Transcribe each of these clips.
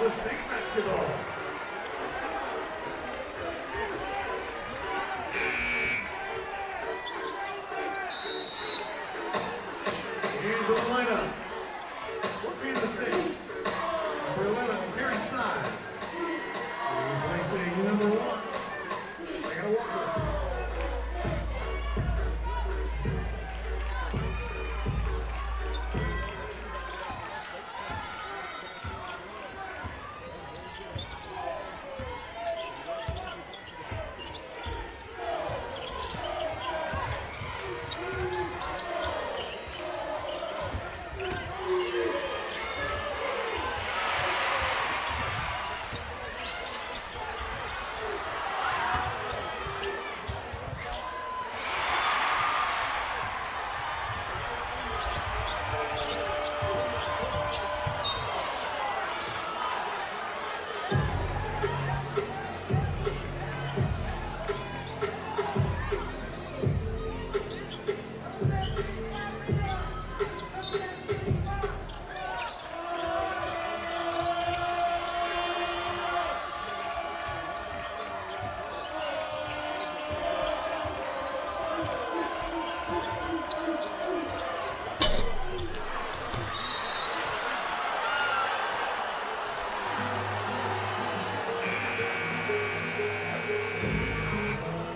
Kansas State basketball. Here's the lineup for Kansas State. Number 11, Terry Sides. Replacing number 1, I got a Walker.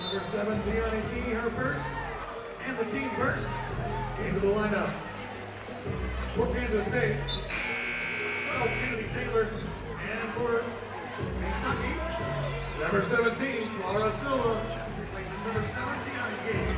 Number 7, Gianni Key, her first, and the team first, into the lineup. For Kansas State, 12, Kennedy Taylor, and for Kentucky, number 17, Laura Silva, replaces number 7, Gianni Key.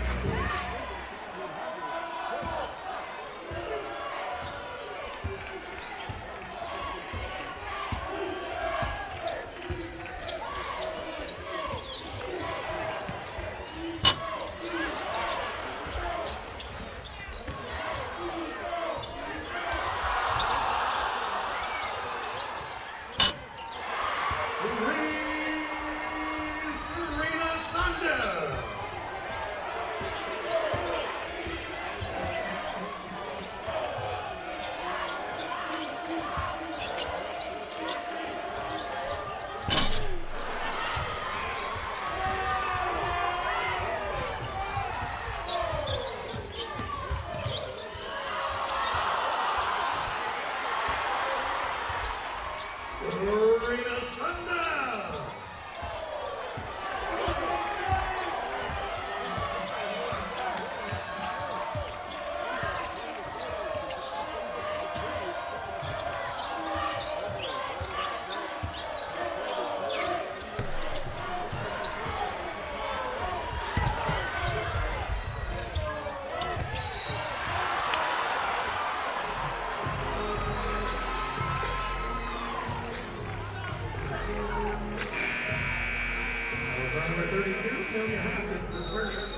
Number 32, Amelia Hansen is first,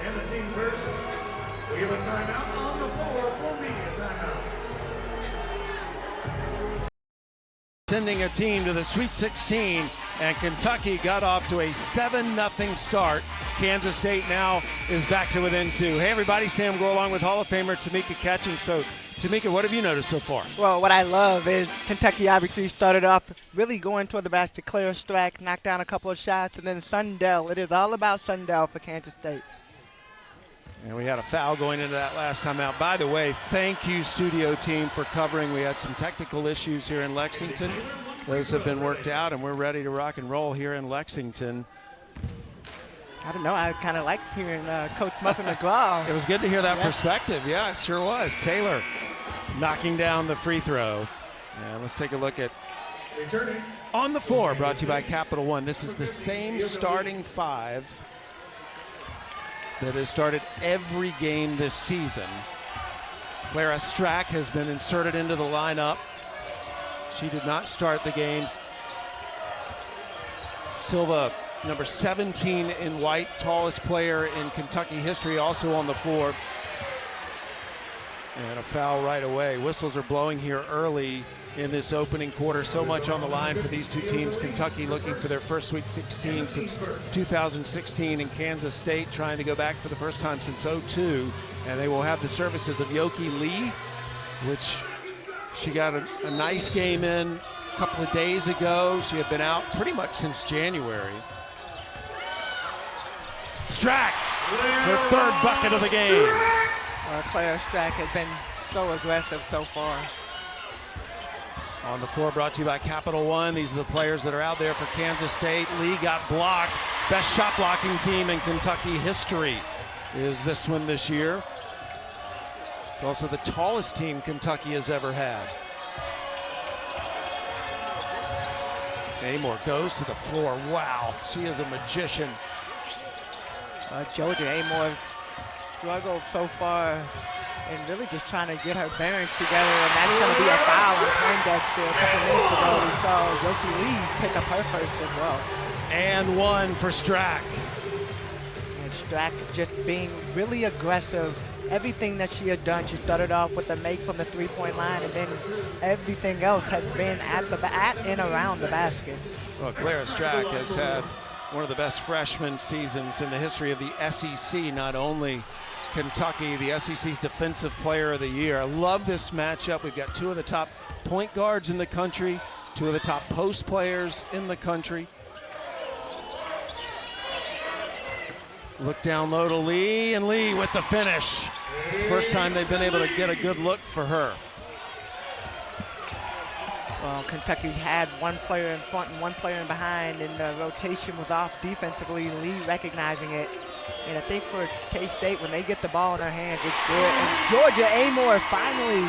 and the team first. We have a timeout on the floor, full media timeout. Sending a team to the Sweet 16, and Kentucky got off to a 7-0 start. Kansas State now is back to within 2. Hey everybody, Sam Gore along with Hall of Famer Tamika Catching. So Tamika, what have you noticed so far? Well, what I love is Kentucky obviously started off really going toward the basket, clear strike, knocked down a couple of shots, and then Sundell. It is all about Sundell for Kansas State. And we had a foul going into that last time out. By the way, thank you, studio team, for covering. We had some technical issues here in Lexington. Those have been worked out, and we're ready to rock and roll here in Lexington. I don't know. I kind of liked hearing Coach Muffin McGraw. It was good to hear that perspective. Yeah, it sure was. Taylor knocking down the free throw. And let's take a look at On the Floor, brought to you by Capital One. This is the same starting 5 that has started every game this season. Clara Strack has been inserted into the lineup. She did not start the games. Silva, number 17 in white, tallest player in Kentucky history, also on the floor. And a foul right away. Whistles are blowing here early in this opening quarter. So much on the line for these two teams. Kentucky looking for their first Sweet 16 since 2016, and Kansas State trying to go back for the first time since 2002. And they will have the services of Yoki Lee, which she got a nice game in couple of days ago. She had been out pretty much since January. Strack, her third bucket of the game. Well, Claire Strack has been so aggressive so far. On the floor, brought to you by Capital One. These are the players that are out there for Kansas State. Lee got blocked. Best shot blocking team in Kentucky history is this one this year. It's also the tallest team Kentucky has ever had. Amor goes to the floor. Wow, she is a magician. Georgia Amor struggled so far and really just trying to get her bearings together, and that's going to be a foul on Poindexter. A couple minutes ago, we saw Yoki Lee pick up her first as well. And one for Strack. And Strack just being really aggressive. Everything that she had done, she started off with a make from the three-point line, and then everything else has been at and around the basket. Well, Clara Strack has had one of the best freshman seasons in the history of the SEC, not only Kentucky, the SEC's Defensive Player of the Year. I love this matchup. We've got two of the top point guards in the country, two of the top post players in the country. Look down low to Lee, and Lee with the finish. It's the first time they've been able to get a good look for her. Well, Kentucky's had one player in front and one player in behind, and the rotation was off defensively. Lee recognizing it. And I think for K-State, when they get the ball in their hands, it's good. And Georgia Amor finally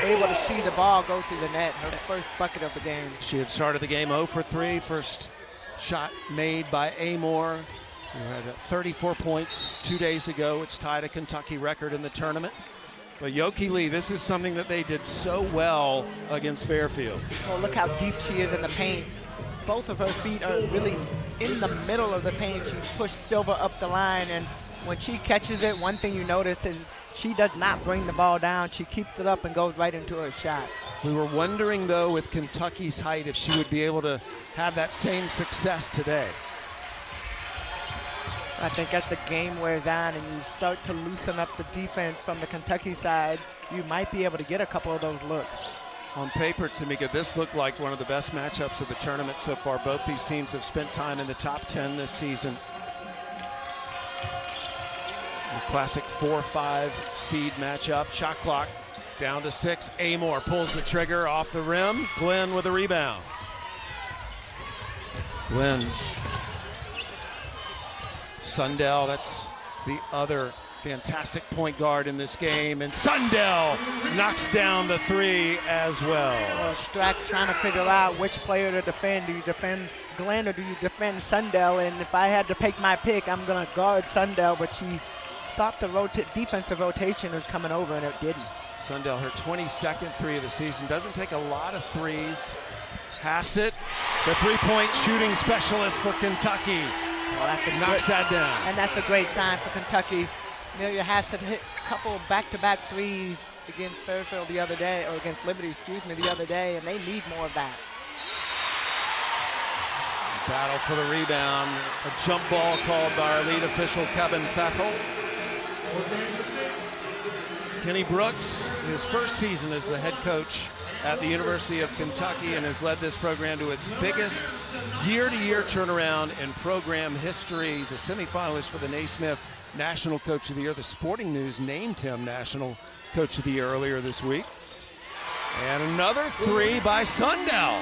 able to see the ball go through the net, her first bucket of the game. She had started the game 0 for 3. First shot made by Amor, who had 34 points 2 days ago, which tied a Kentucky record in the tournament. But Yoki Lee, this is something that they did so well against Fairfield. Well, look how deep she is in the paint. Both of her feet are really in the middle of the paint. She pushed Silva up the line, and when she catches it, one thing you notice is she does not bring the ball down. She keeps it up and goes right into her shot. We were wondering, though, with Kentucky's height, if she would be able to have that same success today. I think as the game wears on and you start to loosen up the defense from the Kentucky side, you might be able to get a couple of those looks. On paper, Tamika, this looked like one of the best matchups of the tournament so far. Both these teams have spent time in the top 10 this season. The classic 4-5 seed matchup. Shot clock down to 6. Amor pulls the trigger off the rim. Glenn with a rebound. Glenn. Sundell, that's the other fantastic point guard in this game, and Sundell knocks down the 3 as well. Strack trying to figure out which player to defend. Do you defend Glenn or do you defend Sundell? And if I had to pick my pick, I'm going to guard Sundell, but she thought the defensive rotation was coming over, and it didn't. Sundell, her 22nd 3 of the season, doesn't take a lot of threes. Hassett, the three-point shooting specialist for Kentucky. Well, knocks that down. And that's a great sign for Kentucky. Amelia Hassett hit a couple back-to-back threes against Fairfield the other day, or against Liberty, the other day, and they need more of that. Battle for the rebound. A jump ball called by our lead official, Kevin Fethel. Kenny Brooks, his first season as the head coach at the University of Kentucky, and has led this program to its biggest year-to-year turnaround in program history. He's a semifinalist for the Naismith National Coach of the Year. The Sporting News named him National Coach of the Year earlier this week. And another 3 by Sundell.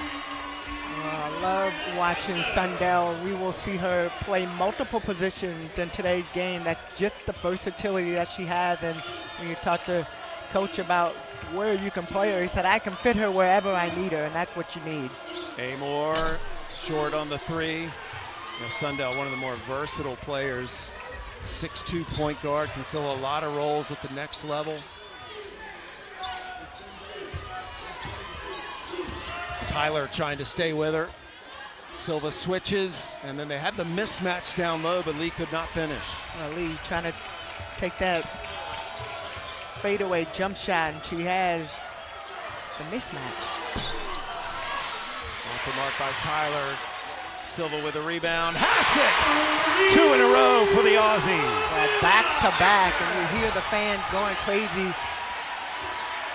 I love watching Sundell. We will see her play multiple positions in today's game. That's just the versatility that she has. And when you talk to Coach about where you can play her, he said, I can fit her wherever I need her, and that's what you need. Amor short on the 3. Sundell, one of the more versatile players. 6'2" point guard, can fill a lot of roles at the next level. Tyler trying to stay with her. Silva switches, and then they had the mismatch down low, but Lee could not finish. Lee trying to take that fadeaway jump shot, and she has the mismatch. Off the mark by Tyler. Silva with a rebound. Hassett! 2 in a row for the Aussie. Back to back, and you hear the fans going crazy.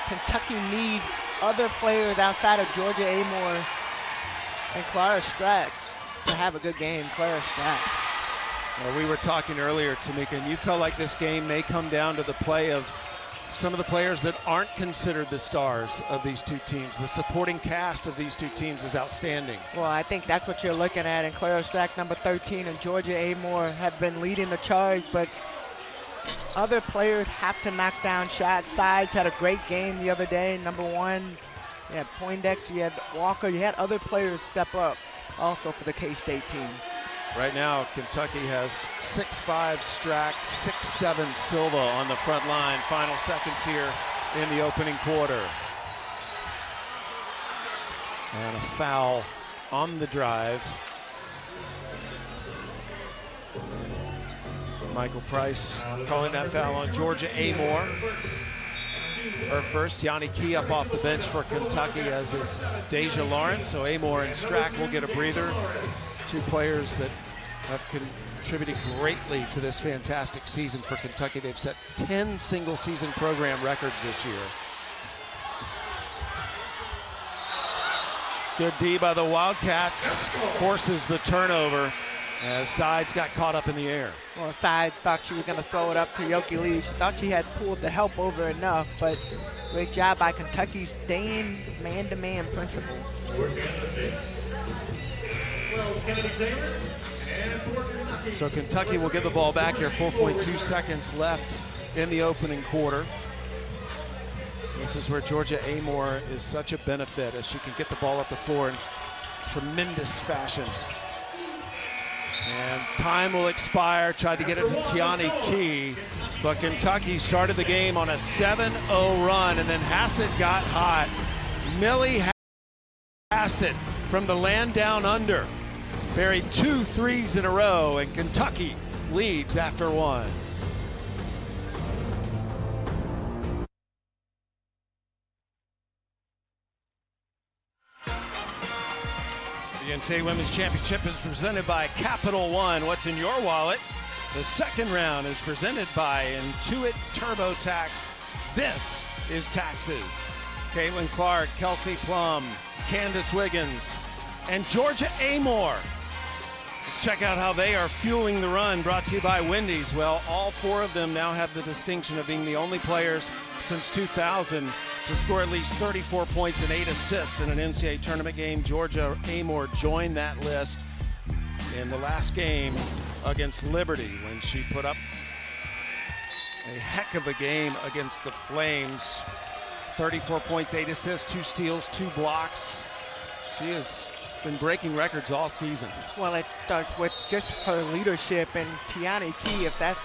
Kentucky need other players outside of Georgia Amore and Clara Strack to have a good game. Clara Strack. Well, we were talking earlier, Tamika, and you felt like this game may come down to the play of some of the players that aren't considered the stars of these two teams. The supporting cast of these two teams is outstanding. Well, I think that's what you're looking at. And Clara Strack, number 13, and Georgia Amore have been leading the charge, but other players have to knock down shots. Sides had a great game the other day. Number 1, you had Poindexter, you had Walker, you had other players step up also for the K-State team. Right now, Kentucky has 6'5" Strack, 6'7" Silva on the front line. Final seconds here in the opening quarter. And a foul on the drive. Michael Price calling that foul on Georgia Amore. Her first. Yanni Key up off the bench for Kentucky, as is Deja Lawrence. So Amore and Strack will get a breather. Two players that have contributed greatly to this fantastic season for Kentucky. They've set 10 single-season program records this year. Good D by the Wildcats, forces the turnover as Sides got caught up in the air. Well, Sides thought she was going to throw it up to Yoki Lee. She thought she had pulled the help over enough, but great job by Kentucky staying man-to-man principle. So Kentucky will get the ball back here, 4.2 seconds left in the opening quarter. This is where Georgia Amore is such a benefit, as she can get the ball up the floor in tremendous fashion. And time will expire. Tried to get it to Tiani Key, but Kentucky started the game on a 7-0 run, and then Hassett got hot. Millie Hassett from the land down under buried 2 threes in a row, and Kentucky leads after 1. The NCAA Women's Championship is presented by Capital One. What's in your wallet? The second round is presented by Intuit TurboTax. This is taxes. Caitlin Clark, Kelsey Plum, Candace Wiggins, and Georgia Amore. Let's check out how they are fueling the run, brought to you by Wendy's. Well, all 4 of them now have the distinction of being the only players since 2000 to score at least 34 points and 8 assists in an NCAA tournament game. Georgia Amore joined that list in the last game against Liberty, when she put up a heck of a game against the Flames. 34 points, 8 assists, 2 steals, 2 blocks. She has been breaking records all season. Well, it starts with just her leadership, and Tiani Key, if that's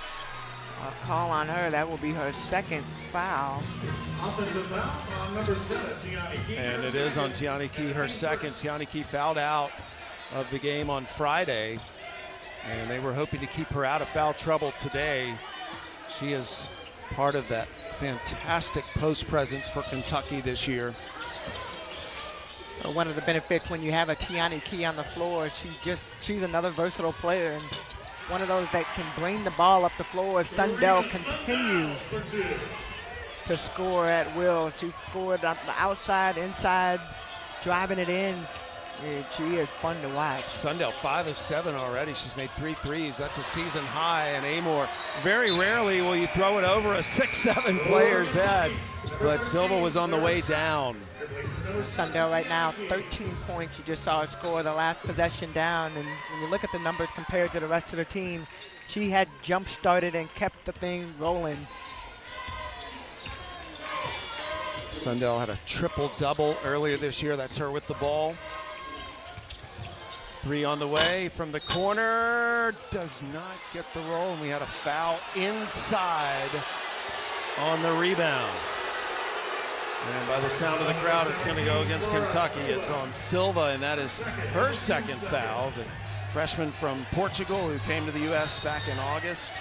a call on her, that will be her second foul. Offensive foul on number 7, Tiani Key. And it is on Tiani Key, her second. Tiani Key fouled out of the game on Friday, and they were hoping to keep her out of foul trouble today. She is part of that fantastic post presence for Kentucky this year. One of the benefits when you have a Tiani Key on the floor, she's another versatile player, and one of those that can bring the ball up the floor as Sundell continues to score at will. She scored on the outside, inside, driving it in. She is fun to watch. Sundell 5 of 7 already. She's made 3 threes. That's a season high. And Amore, very rarely will you throw it over a 6'7" player's head. But Silva was on the way down. Sundell right now, 13 points. You just saw her score the last possession down. And when you look at the numbers compared to the rest of the team, she had jump-started and kept the thing rolling. Sundell had a triple-double earlier this year. That's her with the ball. 3 on the way from the corner. Does not get the roll, and we had a foul inside on the rebound. And by the sound of the crowd, it's going to go against Kentucky. It's on Silva, and that is her second foul. The freshman from Portugal who came to the U.S. back in August.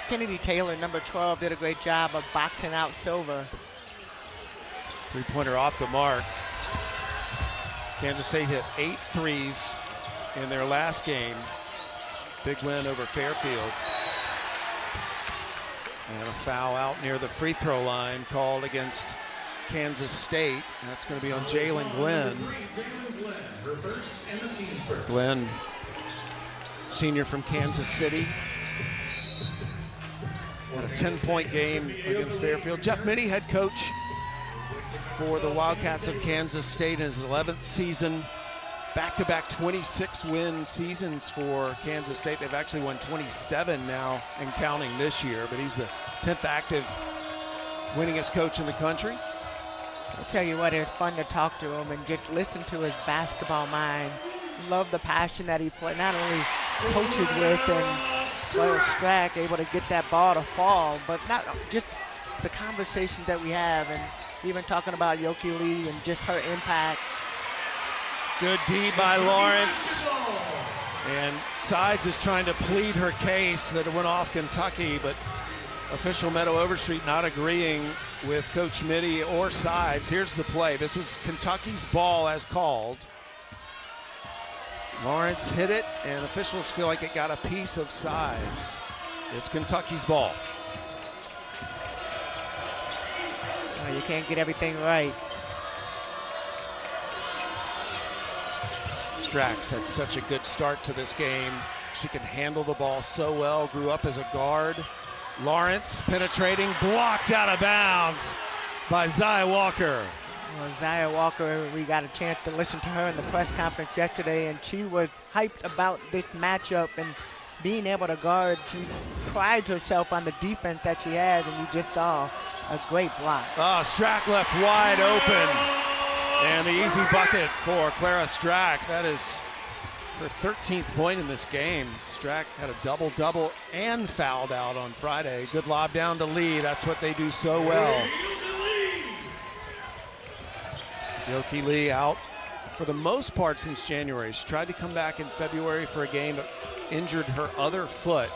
Kennedy Taylor, number 12, did a great job of boxing out Silva. 3-pointer off the mark. Kansas State hit 8 threes in their last game. Big win over Fairfield. And a foul out near the free throw line called against Kansas State. That's going to be on Jalen Glenn. Glenn, senior from Kansas City. Had a 10-point game against Fairfield. Jeff Mittie, head coach for the Wildcats of Kansas State in his 11th season. Back-to-back 26-win seasons for Kansas State. They've actually won 27 now and counting this year, but he's the 10th active winningest coach in the country. I'll tell you what, it's fun to talk to him and just listen to his basketball mind. Love the passion that he not only coaches with and Claire Strack able to get that ball to fall, but not just the conversation that we have, and even talking about Yoki Lee and just her impact. Good D by Lawrence. And Sides is trying to plead her case that it went off Kentucky, but official Meadow Overstreet not agreeing with Coach Mittie or Sides. Here's the play. This was Kentucky's ball as called. Lawrence hit it, and officials feel like it got a piece of Sides. It's Kentucky's ball. Oh, you can't get everything right. Strax had such a good start to this game. She can handle the ball so well, grew up as a guard. Lawrence penetrating, blocked out of bounds by Zia Walker. Well, Zia Walker, we got a chance to listen to her in the press conference yesterday, and she was hyped about this matchup and being able to guard. She prides herself on the defense that she has, and you just saw a great block. Oh, Strack left wide open. And the easy bucket for Clara Strack. That is her 13th point in this game. Strack had a double-double and fouled out on Friday. Good lob down to Lee. That's what they do so well. Yoki Lee out for the most part since January. She tried to come back in February for a game, but injured her other foot.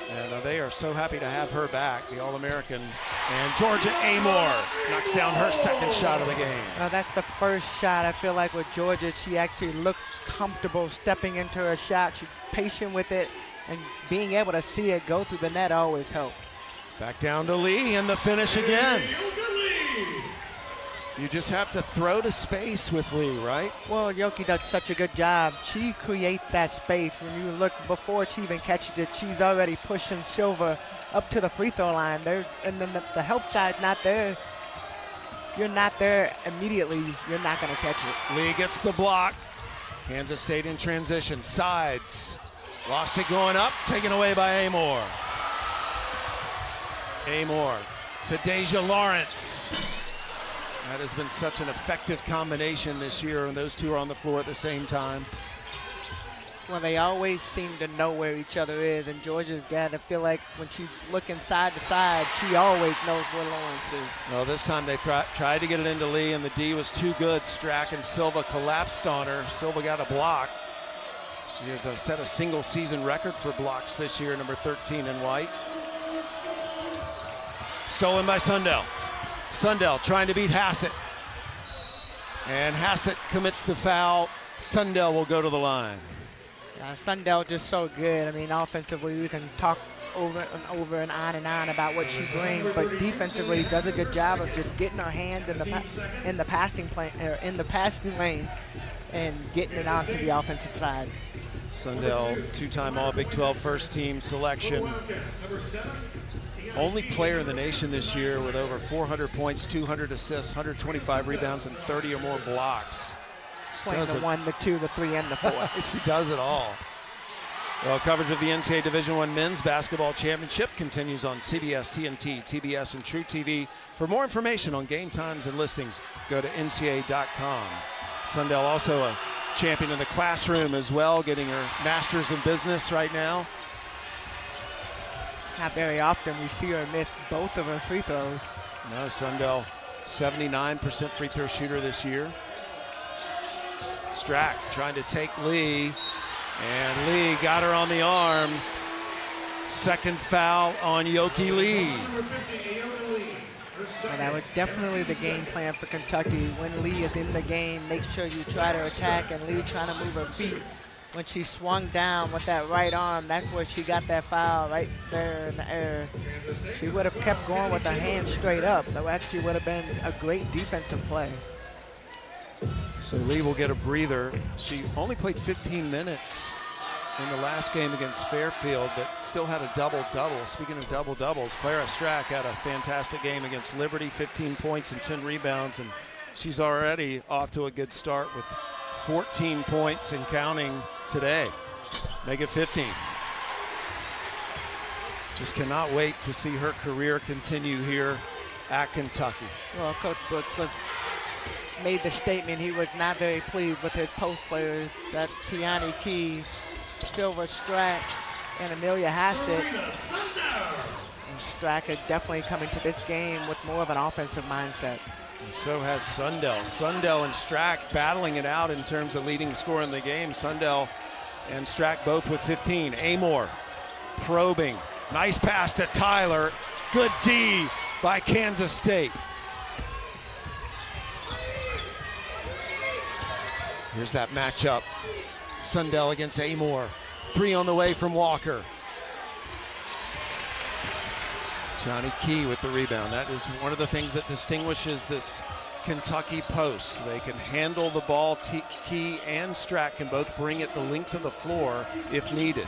And they are so happy to have her back, the All-American. And Georgia Amor knocks down her second shot of the game. That's the first shot. I feel like with Georgia, she actually looked comfortable stepping into her shot. She's patient with it, and being able to see it go through the net always helps. Back down to Lee, and the finish again. You just have to throw to space with Lee, right? Well, Yoki does such a good job. She creates that space. When you look before she even catches it, she's already pushing Silva up to the free throw line. And then the help side not there. You're not there immediately, you're not going to catch it. Lee gets the block. Kansas State in transition. Sides. Lost it going up, taken away by Amor. Amor to Deja Lawrence. That has been such an effective combination this year, and those two are on the floor at the same time. Well, they always seem to know where each other is, and Georgia's got to feel like when she's looking side to side, she always knows where Lawrence is. Well, this time they tried to get it into Lee, and the D was too good. Strack and Silva collapsed on her. Silva got a block. She has set a single-season record for blocks this year, number 13 in white. Stolen by Sundell. Sundell trying to beat Hassett. And Hassett commits the foul. Sundell will go to the line. Sundell just so good. I mean, offensively, we can talk over and over and on about what she brings, but defensively does a good job of just getting her hands in the passing lane and getting it onto the offensive side. Sundell, two-time All-Big 12 first-team selection. Only player in the nation this year with over 400 points, 200 assists, 125 rebounds, and 30 or more blocks. Playing the 1, the 2, the 3, and the 4. She does it all. Well, coverage of the NCAA Division I Men's Basketball Championship continues on CBS, TNT, TBS, and True TV. For more information on game times and listings, go to ncaa.com. Sundell also a champion in the classroom as well, getting her master's in business right now. Not very often we see her miss both of her free throws. No, Sundell, 79% free throw shooter this year. Strack trying to take Lee, and Lee got her on the arm. Second foul on Yoki Lee. And that was definitely the game plan for Kentucky. When Lee is in the game, make sure you try to attack, and Lee trying to move her feet when she swung down with that right arm, that's where she got that foul right there in the air. She would have kept going with her hand straight up. That actually would have been a great defensive play. So Lee will get a breather. She only played 15 minutes in the last game against Fairfield, but still had a double-double. Speaking of double-doubles, Clara Strack had a fantastic game against Liberty, 15 points and 10 rebounds, and she's already off to a good start with 14 points and counting today. Make it 15. Just cannot wait to see her career continue here at Kentucky. Well, Coach Brooks made the statement he was not very pleased with his post players, that Tiani Keys, Silver Strack, and Amelia Hassett. And Strack is definitely coming to this game with more of an offensive mindset. And so has Sundell. Sundell and Strack battling it out in terms of leading scorer in the game. Sundell and Strack both with 15. Amor probing. Nice pass to Tyler. Good D by Kansas State. Here's that matchup. Sundell against Amor. 3 on the way from Walker. Johnny Key with the rebound. That is one of the things that distinguishes this Kentucky post. They can handle the ball. Key and Strack can both bring it the length of the floor if needed.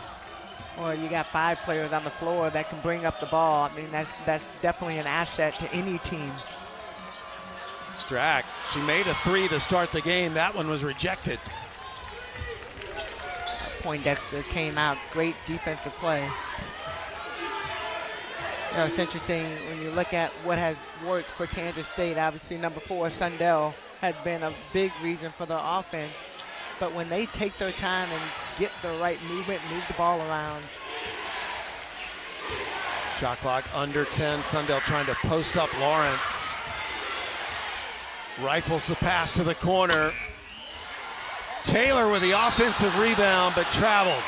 Well, you got 5 players on the floor that can bring up the ball. I mean, that's definitely an asset to any team. Strack, she made a 3 to start the game. That one was rejected. Poindexter came out, great defensive play. You know, it's interesting when you look at what has worked for Kansas State. Obviously, number 4, Sundell, had been a big reason for the offense. But when they take their time and get the right movement, move the ball around. Shot clock under 10. Sundell trying to post up Lawrence. Rifles the pass to the corner. Taylor with the offensive rebound, but traveled.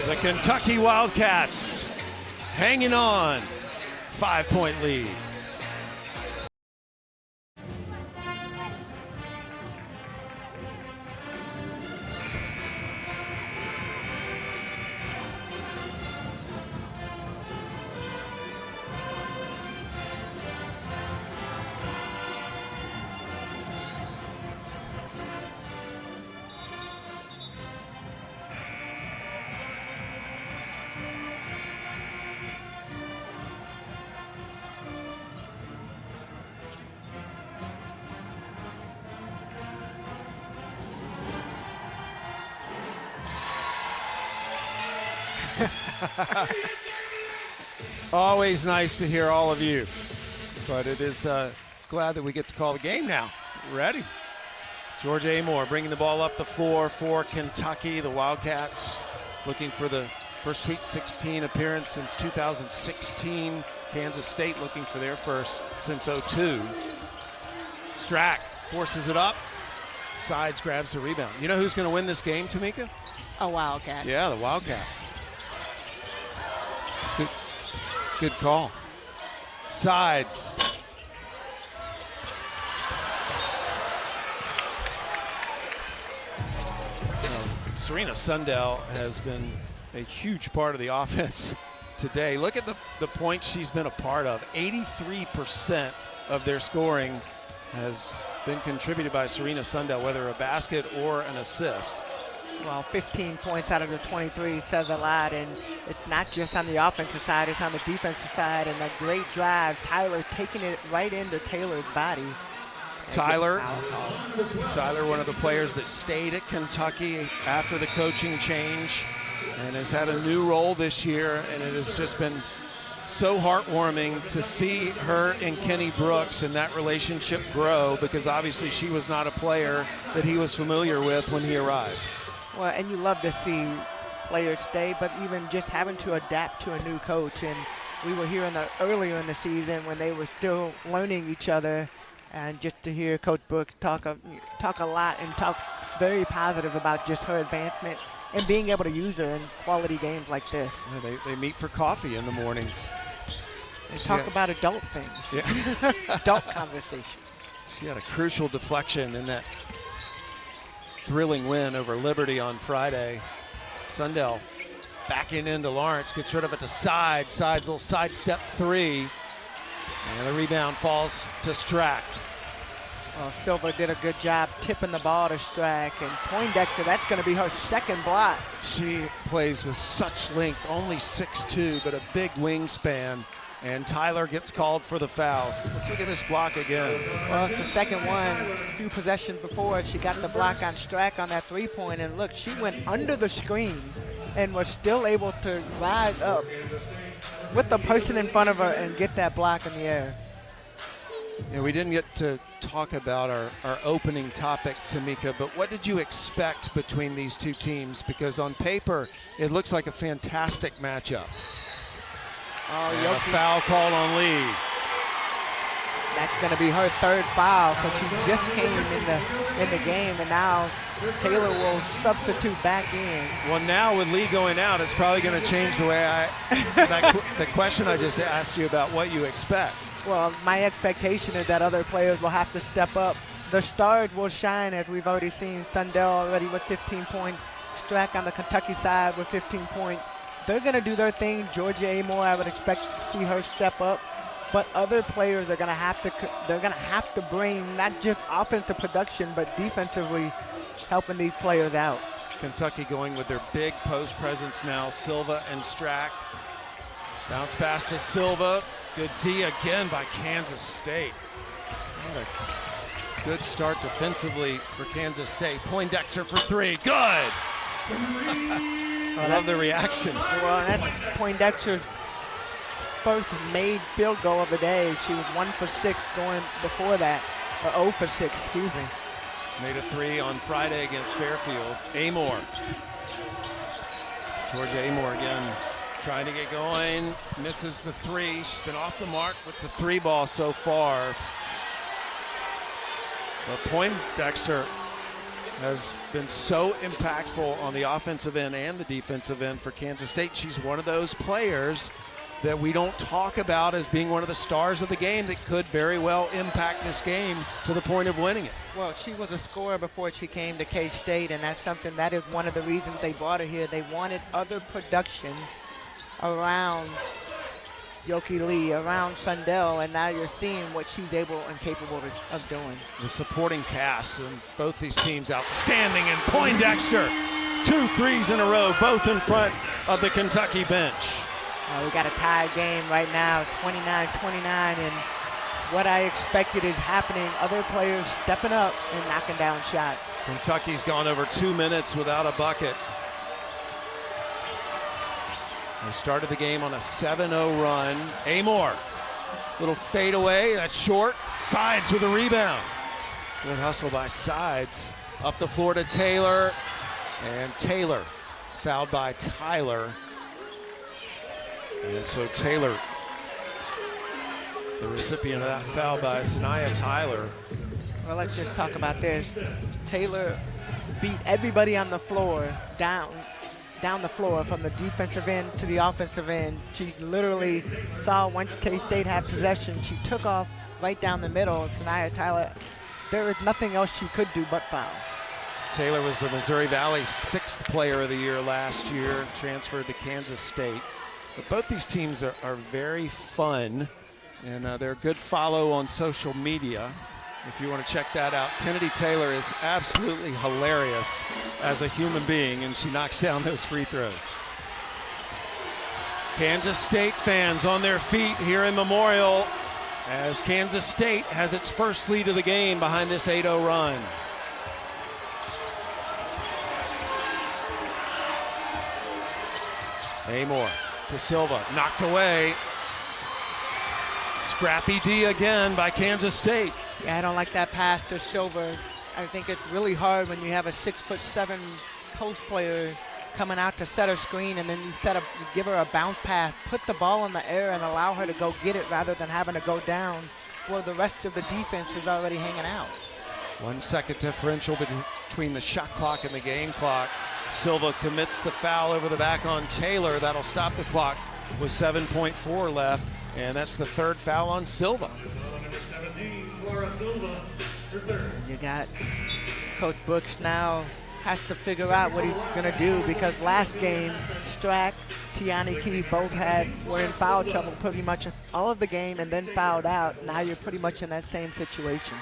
The Kentucky Wildcats hanging on. 5-point lead. Always nice to hear all of you, but it is glad that we get to call the game now. Ready? George Amor bringing the ball up the floor for Kentucky. The Wildcats looking for the first Sweet 16 appearance since 2016. Kansas State looking for their first since 2002. Strack forces it up. Sides grabs the rebound. You know who's going to win this game, Tamika? A Wildcat. Yeah, the Wildcats. Good call. Sides. Serena Sundell has been a huge part of the offense today. Look at the points she's been a part of. 83% of their scoring has been contributed by Serena Sundell, whether a basket or an assist. Well, 15 points out of the 23 says a lot, and it's not just on the offensive side, it's on the defensive side, and a great drive. Tyler taking it right into Taylor's body. Tyler, one of the players that stayed at Kentucky after the coaching change and has had a new role this year, and it has just been so heartwarming to see her and Kenny Brooks and that relationship grow, because obviously she was not a player that he was familiar with when he arrived. Well, and you love to see players stay, but even just having to adapt to a new coach. And we were here earlier in the season when they were still learning each other, and just to hear Coach Brooks talk a lot and talk very positive about just her advancement and being able to use her in quality games like this. Yeah, they meet for coffee in the mornings. And talk about adult things. Yeah. Adult conversation. She had a crucial deflection in that thrilling win over Liberty on Friday. Sundell backing into Lawrence, gets rid of it to sides little sidestep three. And the rebound falls to Strack. Well, Silva did a good job tipping the ball to Strack, and Poindexter, that's going to be her second block. She plays with such length, only 6'2", but a big wingspan. And Tyler gets called for the fouls. Let's look at this block again. Well, it's the second one. A few possessions before, she got the block on Strack on that three-point, and look, she went under the screen and was still able to rise up with the person in front of her and get that block in the air. Yeah, we didn't get to talk about our opening topic, Tamika, but what did you expect between these two teams? Because on paper, it looks like a fantastic matchup. And a foul called on Lee. That's going to be her third foul, because she just came in the game, and now Taylor will substitute back in. Well, now with Lee going out, it's probably going to change the way the question I just asked you about what you expect. Well, my expectation is that other players will have to step up. The stars will shine, as we've already seen. Sundell already with 15 points. Strack on the Kentucky side with 15 points. They're going to do their thing. Georgia Amore, I would expect to see her step up. But other players are going to have to bring not just offensive production, but defensively helping these players out. Kentucky going with their big post presence now. Silva and Strack. Bounce pass to Silva. Good D again by Kansas State. What a good start defensively for Kansas State. Poindexter for three. Good. I love the reaction. Well, that's Poindexter's first made field goal of the day. She was 1 for 6 going before that, or 0 for 6, excuse me. Made a three on Friday against Fairfield. Amore. Georgia Amore again trying to get going. Misses the three. She's been off the mark with the three ball so far. But Poindexter has been so impactful on the offensive end and the defensive end for Kansas State. She's one of those players that we don't talk about as being one of the stars of the game that could very well impact this game to the point of winning it. Well, she was a scorer before she came to K-State, and that's something that is one of the reasons they brought her here. They wanted other production around Yoki Lee, around Sundell, and now you're seeing what she's able and capable of doing. The supporting cast in both these teams outstanding, and Poindexter, 2 threes in a row, both in front of the Kentucky bench. We got a tie game right now, 29-29, and what I expected is happening. Other players stepping up and knocking down shots. Kentucky's gone over 2 minutes without a bucket. They started the game on a 7-0 run. Amore, little fadeaway, that's short. Sides with a rebound. Good hustle by Sides. Up the floor to Taylor, and Taylor fouled by Tyler. And so Taylor, the recipient of that foul by Sanaya Tyler. Well, let's just talk about this. Taylor beat everybody on the floor down the floor, from the defensive end to the offensive end. She literally saw once K-State had possession, she took off right down the middle. Sanaya Tyler, there is nothing else she could do but foul. Taylor was the Missouri Valley 6th player of the year last year, transferred to Kansas State. But both these teams are very fun, and they're a good follow on social media if you want to check that out. Kennedy Taylor is absolutely hilarious as a human being, and she knocks down those free throws. Kansas State fans on their feet here in Memorial as Kansas State has its first lead of the game behind this 8-0 run. Amore to Silva, knocked away. Scrappy D again by Kansas State. Yeah, I don't like that pass to Silva. I think it's really hard when you have a 6'7" post player coming out to set a screen, and then you give her a bounce pass, put the ball in the air and allow her to go get it rather than having to go down where the rest of the defense is already hanging out. 1 second differential between the shot clock and the game clock. Silva commits the foul over the back on Taylor. That'll stop the clock with 7.4 left, and that's the third foul on Silva. You got Coach Brooks now has to figure out what he's gonna do, because last game, Strack, Tiani Key both were in foul trouble pretty much all of the game and then fouled out. Now you're pretty much in that same situation.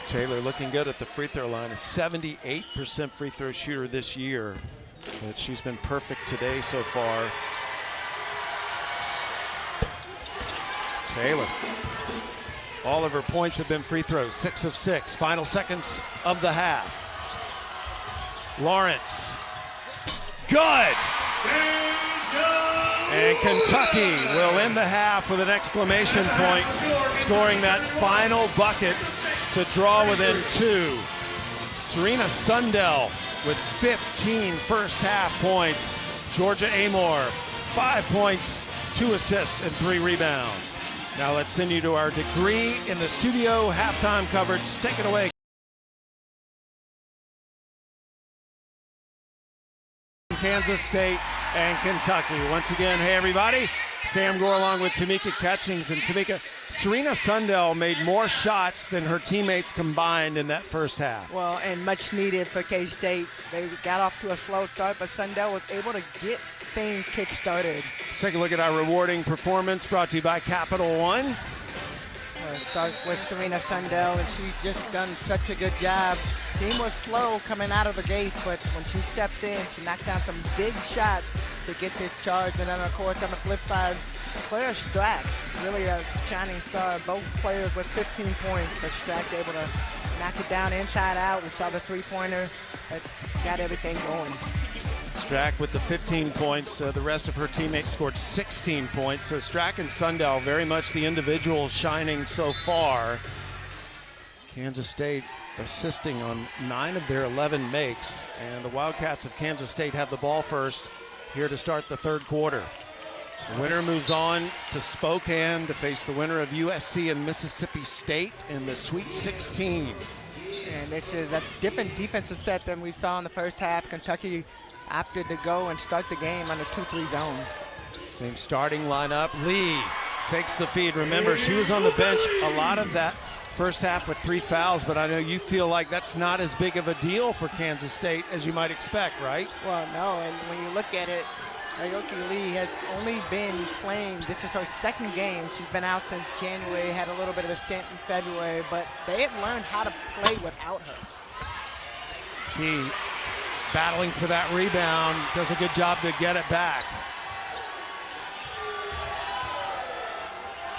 Taylor looking good at the free throw line, a 78% free throw shooter this year, but she's been perfect today so far. Taylor, all of her points have been free throws, 6 of 6. Final seconds of the half. Lawrence, good! And Kentucky will end the half with an exclamation point, scoring that final bucket to draw within 2. Serena Sundell with 15 first half points. Georgia Amor, 5 points, 2 assists, and 3 rebounds. Now let's send you to our Degree in the Studio halftime coverage. Take it away. Kansas State and Kentucky. Once again, hey everybody. Sam Gore along with Tamika Catchings. And Tamika, Serena Sundell made more shots than her teammates combined in that first half. Well, and much needed for K-State. They got off to a slow start, but Sundell was able to get things kick-started. Let's take a look at our rewarding performance brought to you by Capital One. We'll start with Serena Sundell, and she just done such a good job. Team was slow coming out of the gate, but when she stepped in, she knocked down some big shots to get this charge. And then, of course, on the flip side, Claire Strack, really a shining star. Both players with 15 points, but Strack able to knock it down inside out. We saw the three-pointer that got everything going. Strack with the 15 points. The rest of her teammates scored 16 points. So Strack and Sundell very much the individuals shining so far. Kansas State assisting on 9 of their 11 makes. And the Wildcats of Kansas State have the ball first here to start the third quarter. The winner moves on to Spokane to face the winner of USC and Mississippi State in the Sweet 16. And this is a different defensive set than we saw in the first half. Kentucky opted to go and start the game on the 2-3 zone. Same starting lineup. Lee takes the feed. Remember, she was on the bench a lot of that first half with 3 fouls, but I know you feel like that's not as big of a deal for Kansas State as you might expect, right? Well, no, and when you look at it, Aoki Lee has only been playing, this is her second game. She's been out since January, had a little bit of a stint in February, but they have learned how to play without her. Key battling for that rebound, does a good job to get it back.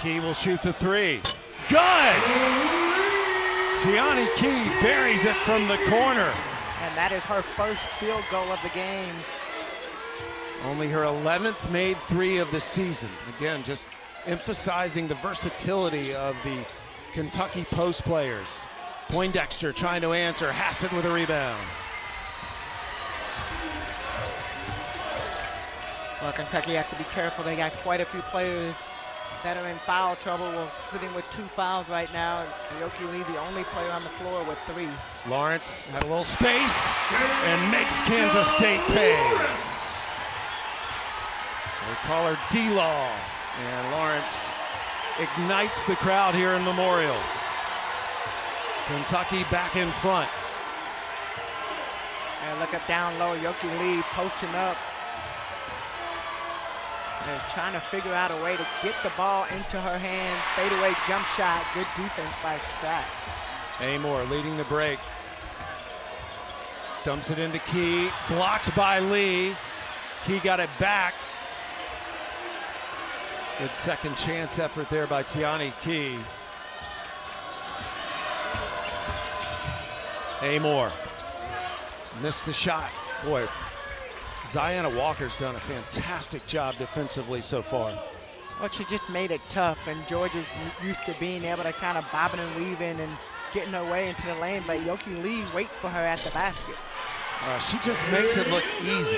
Key will shoot the 3. Good! Tiani Key buries it from the corner. And that is her first field goal of the game. Only her 11th made 3 of the season. Again, just emphasizing the versatility of the Kentucky post players. Poindexter trying to answer, Hassett with a rebound. Well, Kentucky have to be careful. They got quite a few players that are in foul trouble. We're sitting with 2 fouls right now. And Aoki Lee, the only player on the floor with 3. Lawrence had a little space and makes Kansas State pay. They call her D-Law. And Lawrence ignites the crowd here in Memorial. Kentucky back in front. And look at down low, Aoki Lee posting up. They're trying to figure out a way to get the ball into her hand. Fadeaway jump shot. Good defense by Strack. Amor leading the break. Dumps it into Key. Blocked by Lee. Key got it back. Good second chance effort there by Tiani Key. Amor missed the shot. Boy, Ziana Walker's done a fantastic job defensively so far. Well, she just made it tough, and Georgia's used to being able to kind of bobbing and weaving and getting her way into the lane, but Aoki Lee wait for her at the basket. She just makes it look easy.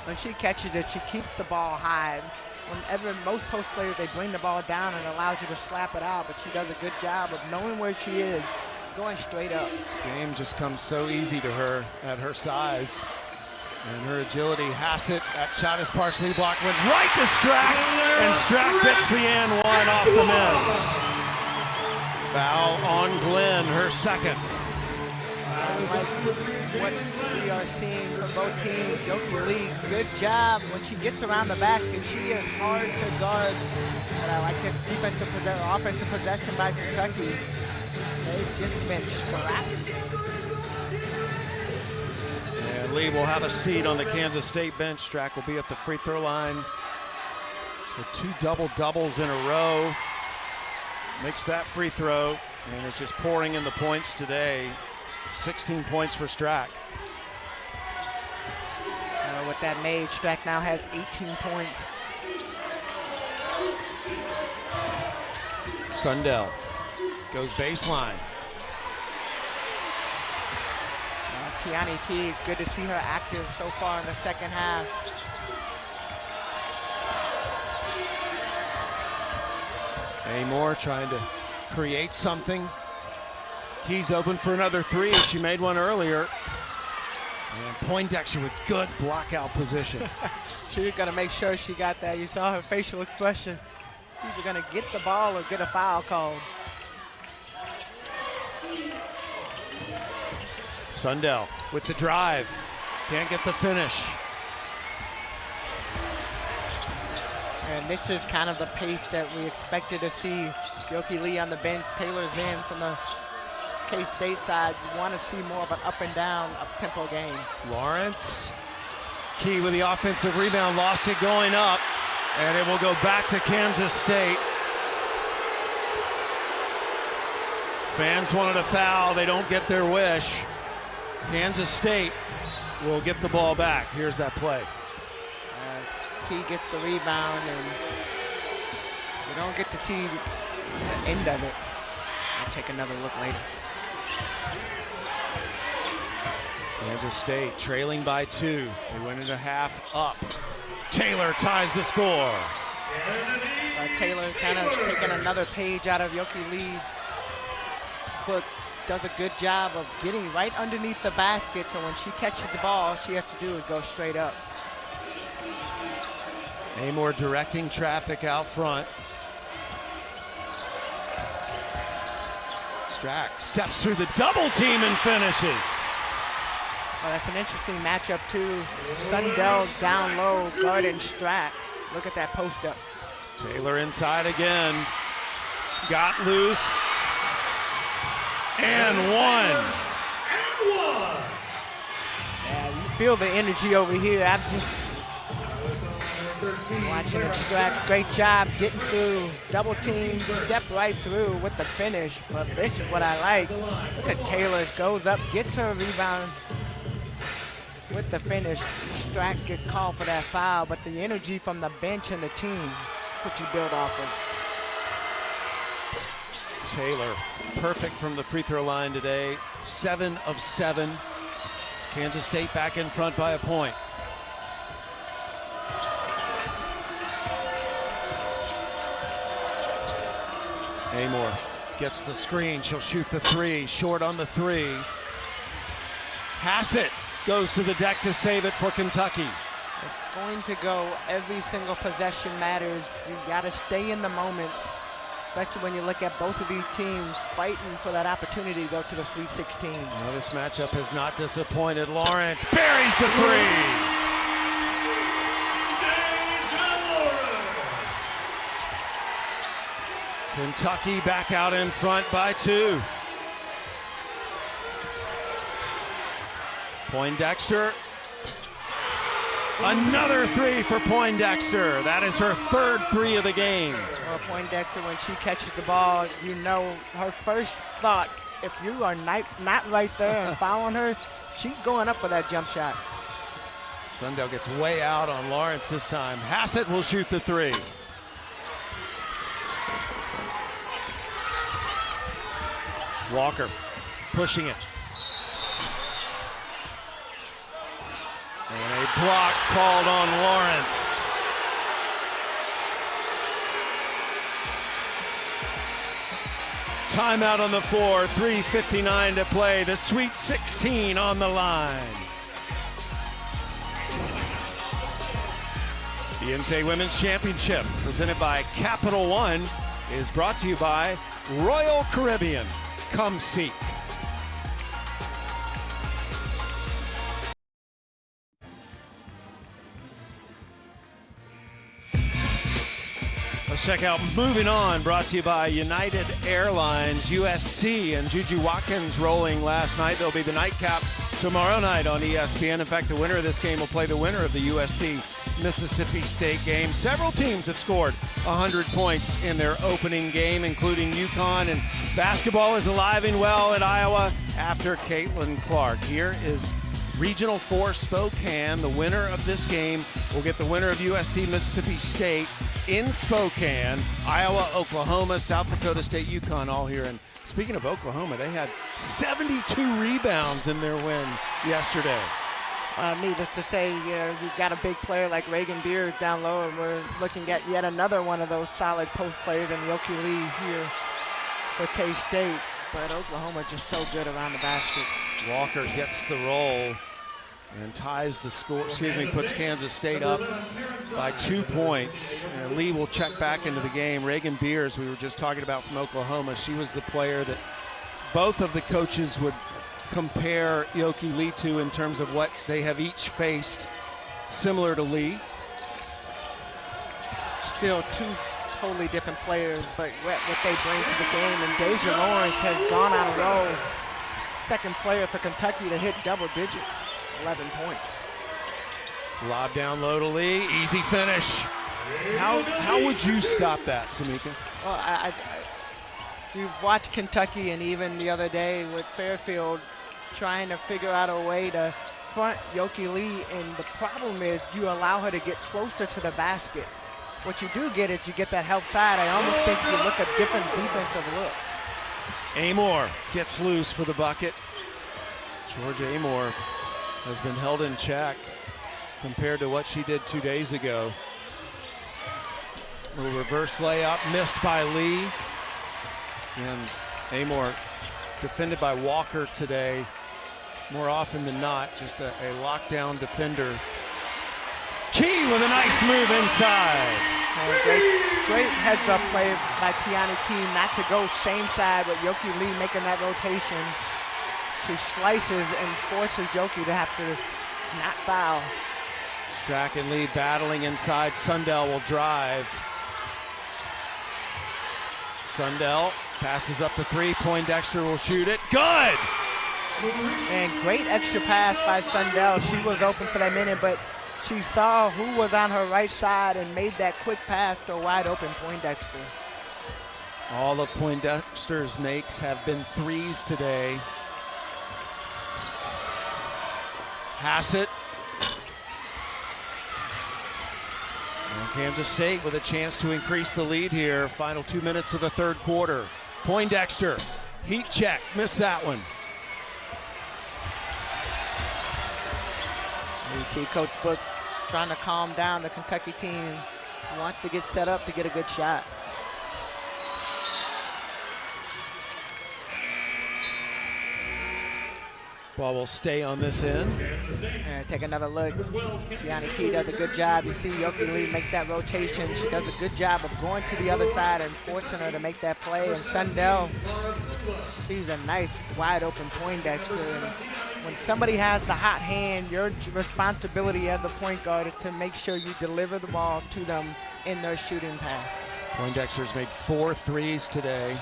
When she catches it, she keeps the ball high. Whenever most post players, they bring the ball down and allows you to slap it out, but she does a good job of knowing where she is, going straight up. Game just comes so easy to her at her size. And her agility, Hassett, that shot is partially blocked, went right to Strack, and Strack gets the and one off the miss. Foul on Glenn, her second. What we are seeing from both teams, Yoki Lee, good job when she gets around the basket. She is hard to guard. And I like this offensive possession by Kentucky. They've just been scrapped. And Lee will have a seat on the Kansas State bench. Strack will be at the free throw line. So 2 double-doubles in a row. Makes that free throw, and it's just pouring in the points today. 16 points for Strack. With that made, Strack now has 18 points. Sundell goes baseline. Tiani Key, good to see her active so far in the second half. Amore trying to create something. Key's open for another 3. She made one earlier. And Poindexter with good blockout position. She was gonna make sure she got that. You saw her facial expression. She's gonna get the ball or get a foul called. Sundell with the drive. Can't get the finish. And this is kind of the pace that we expected to see. Yoki Lee on the bench, Taylor's in from the K-State side. You want to see more of an up and down, up-tempo game. Lawrence, Key with the offensive rebound, lost it going up, and it will go back to Kansas State. Fans wanted a foul, they don't get their wish. Kansas State will get the ball back. Here's that play. Key gets the rebound, and you don't get to see the end of it. I'll take another look later. Kansas State trailing by 2. They went into half up. Taylor ties the score. Taylor kind of taking another page out of Yoki Lee's book. Does a good job of getting right underneath the basket, so when she catches the ball, all she has to do is go straight up. Amore directing traffic out front. Strack steps through the double team and finishes. Well, that's an interesting matchup too. Sundell down low, guarding Strack. Look at that post up. Taylor inside again. Got loose. And one. Yeah, you feel the energy over here. I'm just watching it. Strack, great job getting through. Double team, step right through with the finish. But this is what I like. Look at Taylor, goes up, gets her rebound with the finish. Strack gets called for that foul, but the energy from the bench and the team, what you build off of. Taylor, perfect from the free throw line today. 7 of 7. Kansas State back in front by a point. Amore gets the screen. She'll shoot the 3. Short on the 3. Hassett goes to the deck to save it for Kentucky. It's going to go. Every single possession matters. You got to stay in the moment, especially when you look at both of these teams fighting for that opportunity to go to the Sweet 16. Well, this matchup has not disappointed. Lawrence buries the 3. Kentucky back out in front by 2. Poindexter. Another 3 for Poindexter. That is her 3rd 3 of the game. Well, Poindexter, when she catches the ball, you know her first thought, if you are not right there and following her, she's going up for that jump shot. Sundell gets way out on Lawrence this time. Hassett will shoot the 3. Walker pushing it. And a block called on Lawrence. Timeout on the floor, 3:59 to play. The Sweet 16 on the line. The NCAA Women's Championship, presented by Capital One, is brought to you by Royal Caribbean. Come seek. Let's check out Moving On, brought to you by United Airlines. USC and Juju Watkins rolling last night. There'll be the nightcap tomorrow night on ESPN. In fact, the winner of this game will play the winner of the USC-Mississippi State game. Several teams have scored 100 points in their opening game, including UConn. And basketball is alive and well at Iowa after Caitlin Clark. Here is Regional 4 Spokane. The winner of this game will get the winner of USC-Mississippi State in Spokane. Iowa, Oklahoma, South Dakota State, UConn all here. And speaking of Oklahoma, they had 72 rebounds in their win yesterday. Needless to say, you've got a big player like Reagan Beers down low, and we're looking at yet another one of those solid post players in Yoki Lee here for K-State. But Oklahoma just so good around the basket. Walker gets the roll and ties the score, puts Kansas State up by 2 points. And Lee will check back into the game. Reagan Beers, we were just talking about from Oklahoma, she was the player that both of the coaches would compare Yoki Lee to in terms of what they have each faced, similar to Lee. Still two totally different players, but what they bring to the game. And Deja Lawrence has gone on a roll. Second player for Kentucky to hit double digits, 11 points. Lob down low to Lee, easy finish. How would you stop that, Tamika? Well, you've watched Kentucky, and even the other day with Fairfield trying to figure out a way to front Yoki Lee, and the problem is you allow her to get closer to the basket. What you do get is you get that help side. I almost think you look at different defensive look. Amor gets loose for the bucket. Georgia Amor has been held in check compared to what she did 2 days ago. Little reverse layup missed by Lee. And Amor defended by Walker today. More often than not, just a lockdown defender. Key with a nice move inside. Great heads-up play by Tiani Key not to go same side with Yoki Lee making that rotation. She slices and forces Yoki to have to not foul. Strack and Lee battling inside. Sundell will drive. Sundell passes up the three. Poindexter will shoot it. Good! And great extra pass by Sundell. She was open for that minute, but she saw who was on her right side and made that quick pass to a wide open Poindexter. All of Poindexter's makes have been threes today. Hassett. And Kansas State with a chance to increase the lead here. Final 2 minutes of the third quarter. Poindexter, heat check, missed that one. You see Coach Book trying to calm down the Kentucky team. Wants to get set up to get a good shot. Ball will stay on this end. And take another look. Tiani Key does a good job. You see Yoki Lee make that rotation. She does a good job of going to the other side and forcing her to make that play. And Sundell sees a nice wide open Poindexter. And when somebody has the hot hand, your responsibility as a point guard is to make sure you deliver the ball to them in their shooting path. Poindexter's made 4 threes today.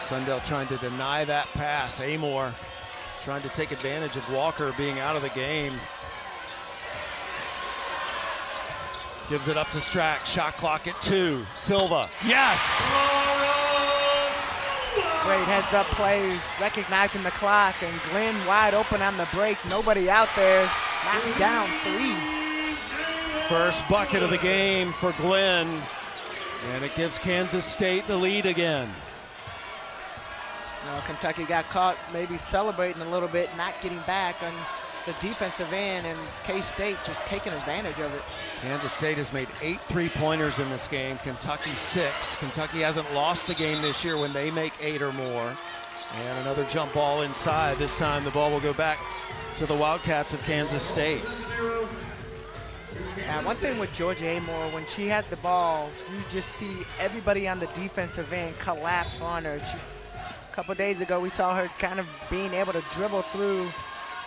Sundell trying to deny that pass. Amor trying to take advantage of Walker being out of the game. Gives it up to Strack. Shot clock at 2. Silva. Yes! Great heads-up play, recognizing the clock, and Glenn wide open on the break. Nobody out there. Knocked down 3. First bucket of the game for Glenn. And it gives Kansas State the lead again. Kentucky got caught maybe celebrating a little bit, not getting back on the defensive end, and K-State just taking advantage of it. Kansas State has made 8 3-pointers in this game. Kentucky 6. Kentucky hasn't lost a game this year when they make 8 or more. And another jump ball inside. This time the ball will go back to the Wildcats of Kansas State. One thing with Georgia Amore, when she has the ball, you just see everybody on the defensive end collapse on her. A couple days ago, we saw her kind of being able to dribble through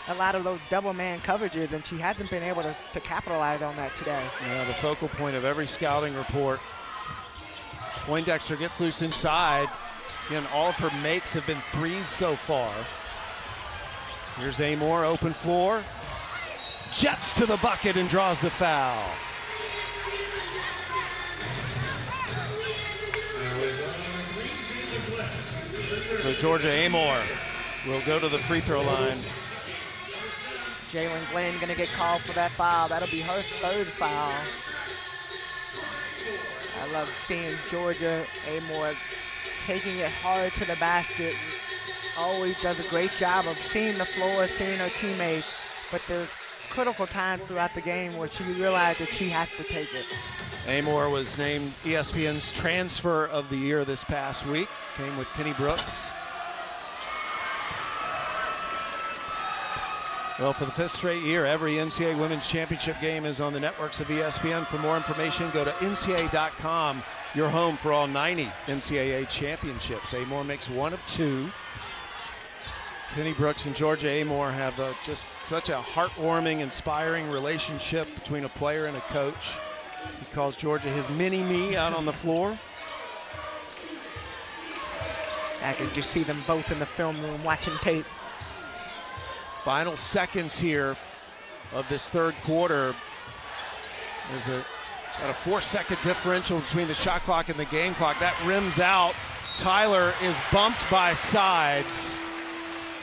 a lot of those double man coverages, and she hasn't been able to capitalize on that today. Yeah, the focal point of every scouting report. Poindexter gets loose inside. Again, all of her makes have been threes so far. Here's Amore, open floor. Jets to the bucket and draws the foul. So Georgia Amore will go to the free throw line. Jalen Glenn gonna get called for that foul. That'll be her third foul. I love seeing Georgia Amore taking it hard to the basket. Always does a great job of seeing the floor, seeing her teammates, but there's critical times throughout the game where she realized that she has to take it. Amore was named ESPN's Transfer of the Year this past week. Came with Kenny Brooks. Well, for the 5th straight year, every NCAA Women's Championship game is on the networks of ESPN. For more information, go to NCAA.com, your home for all 90 NCAA championships. Amore makes one of two. Kenny Brooks and Georgia Amore have just such a heartwarming, inspiring relationship between a player and a coach. He calls Georgia his mini-me out on the floor. I could just see them both in the film room watching tape. Final seconds here of this third quarter. There's about a 4-second differential between the shot clock and the game clock. That rims out. Tyler is bumped by Sides.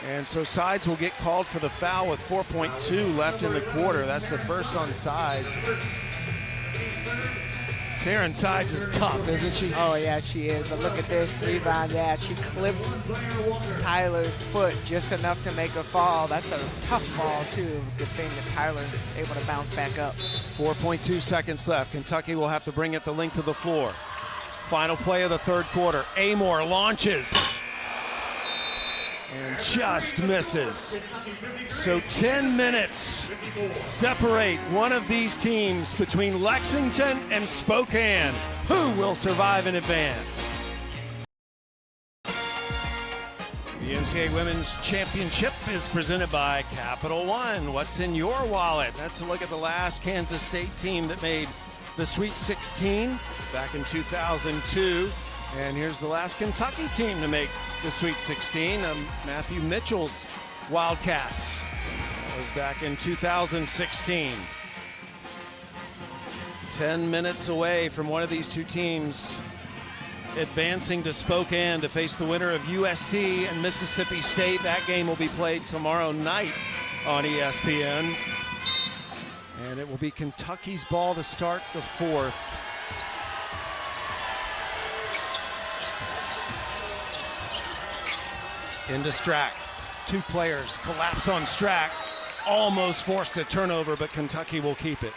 And so Sides will get called for the foul with 4.2 left in the quarter. That's the first on Sides. Taryn Sides is tough, isn't she? Oh, yeah, she is. But look at this rebound. Yeah, she clipped Tyler's foot just enough to make her fall. That's a tough ball, too. Good thing that Tyler's able to bounce back up. 4.2 seconds left. Kentucky will have to bring it the length of the floor. Final play of the third quarter. Amore launches. And just misses. So 10 minutes separate one of these teams between Lexington and Spokane. Who will survive and advance? The NCAA Women's Championship is presented by Capital One. What's in your wallet? That's a look at the last Kansas State team that made the Sweet 16 back in 2002. And here's the last Kentucky team to make the Sweet 16, Matthew Mitchell's Wildcats. That was back in 2016. 10 minutes away from one of these two teams advancing to Spokane to face the winner of USC and Mississippi State. That game will be played tomorrow night on ESPN. And it will be Kentucky's ball to start the fourth. Into Strack. Two players collapse on Strack. Almost forced a turnover, but Kentucky will keep it.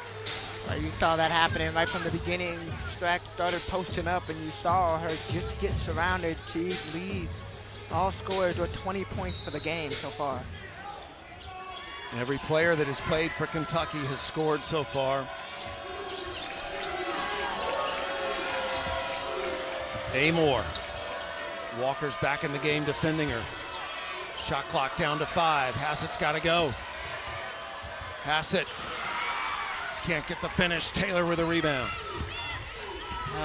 You saw that happening right from the beginning. Strack started posting up, and you saw her just get surrounded. She leads all scorers with 20 points for the game so far. Every player that has played for Kentucky has scored so far. Amore. Walker's back in the game defending her. Shot clock down to 5. Hassett's got to go. Hassett can't get the finish. Taylor with a rebound.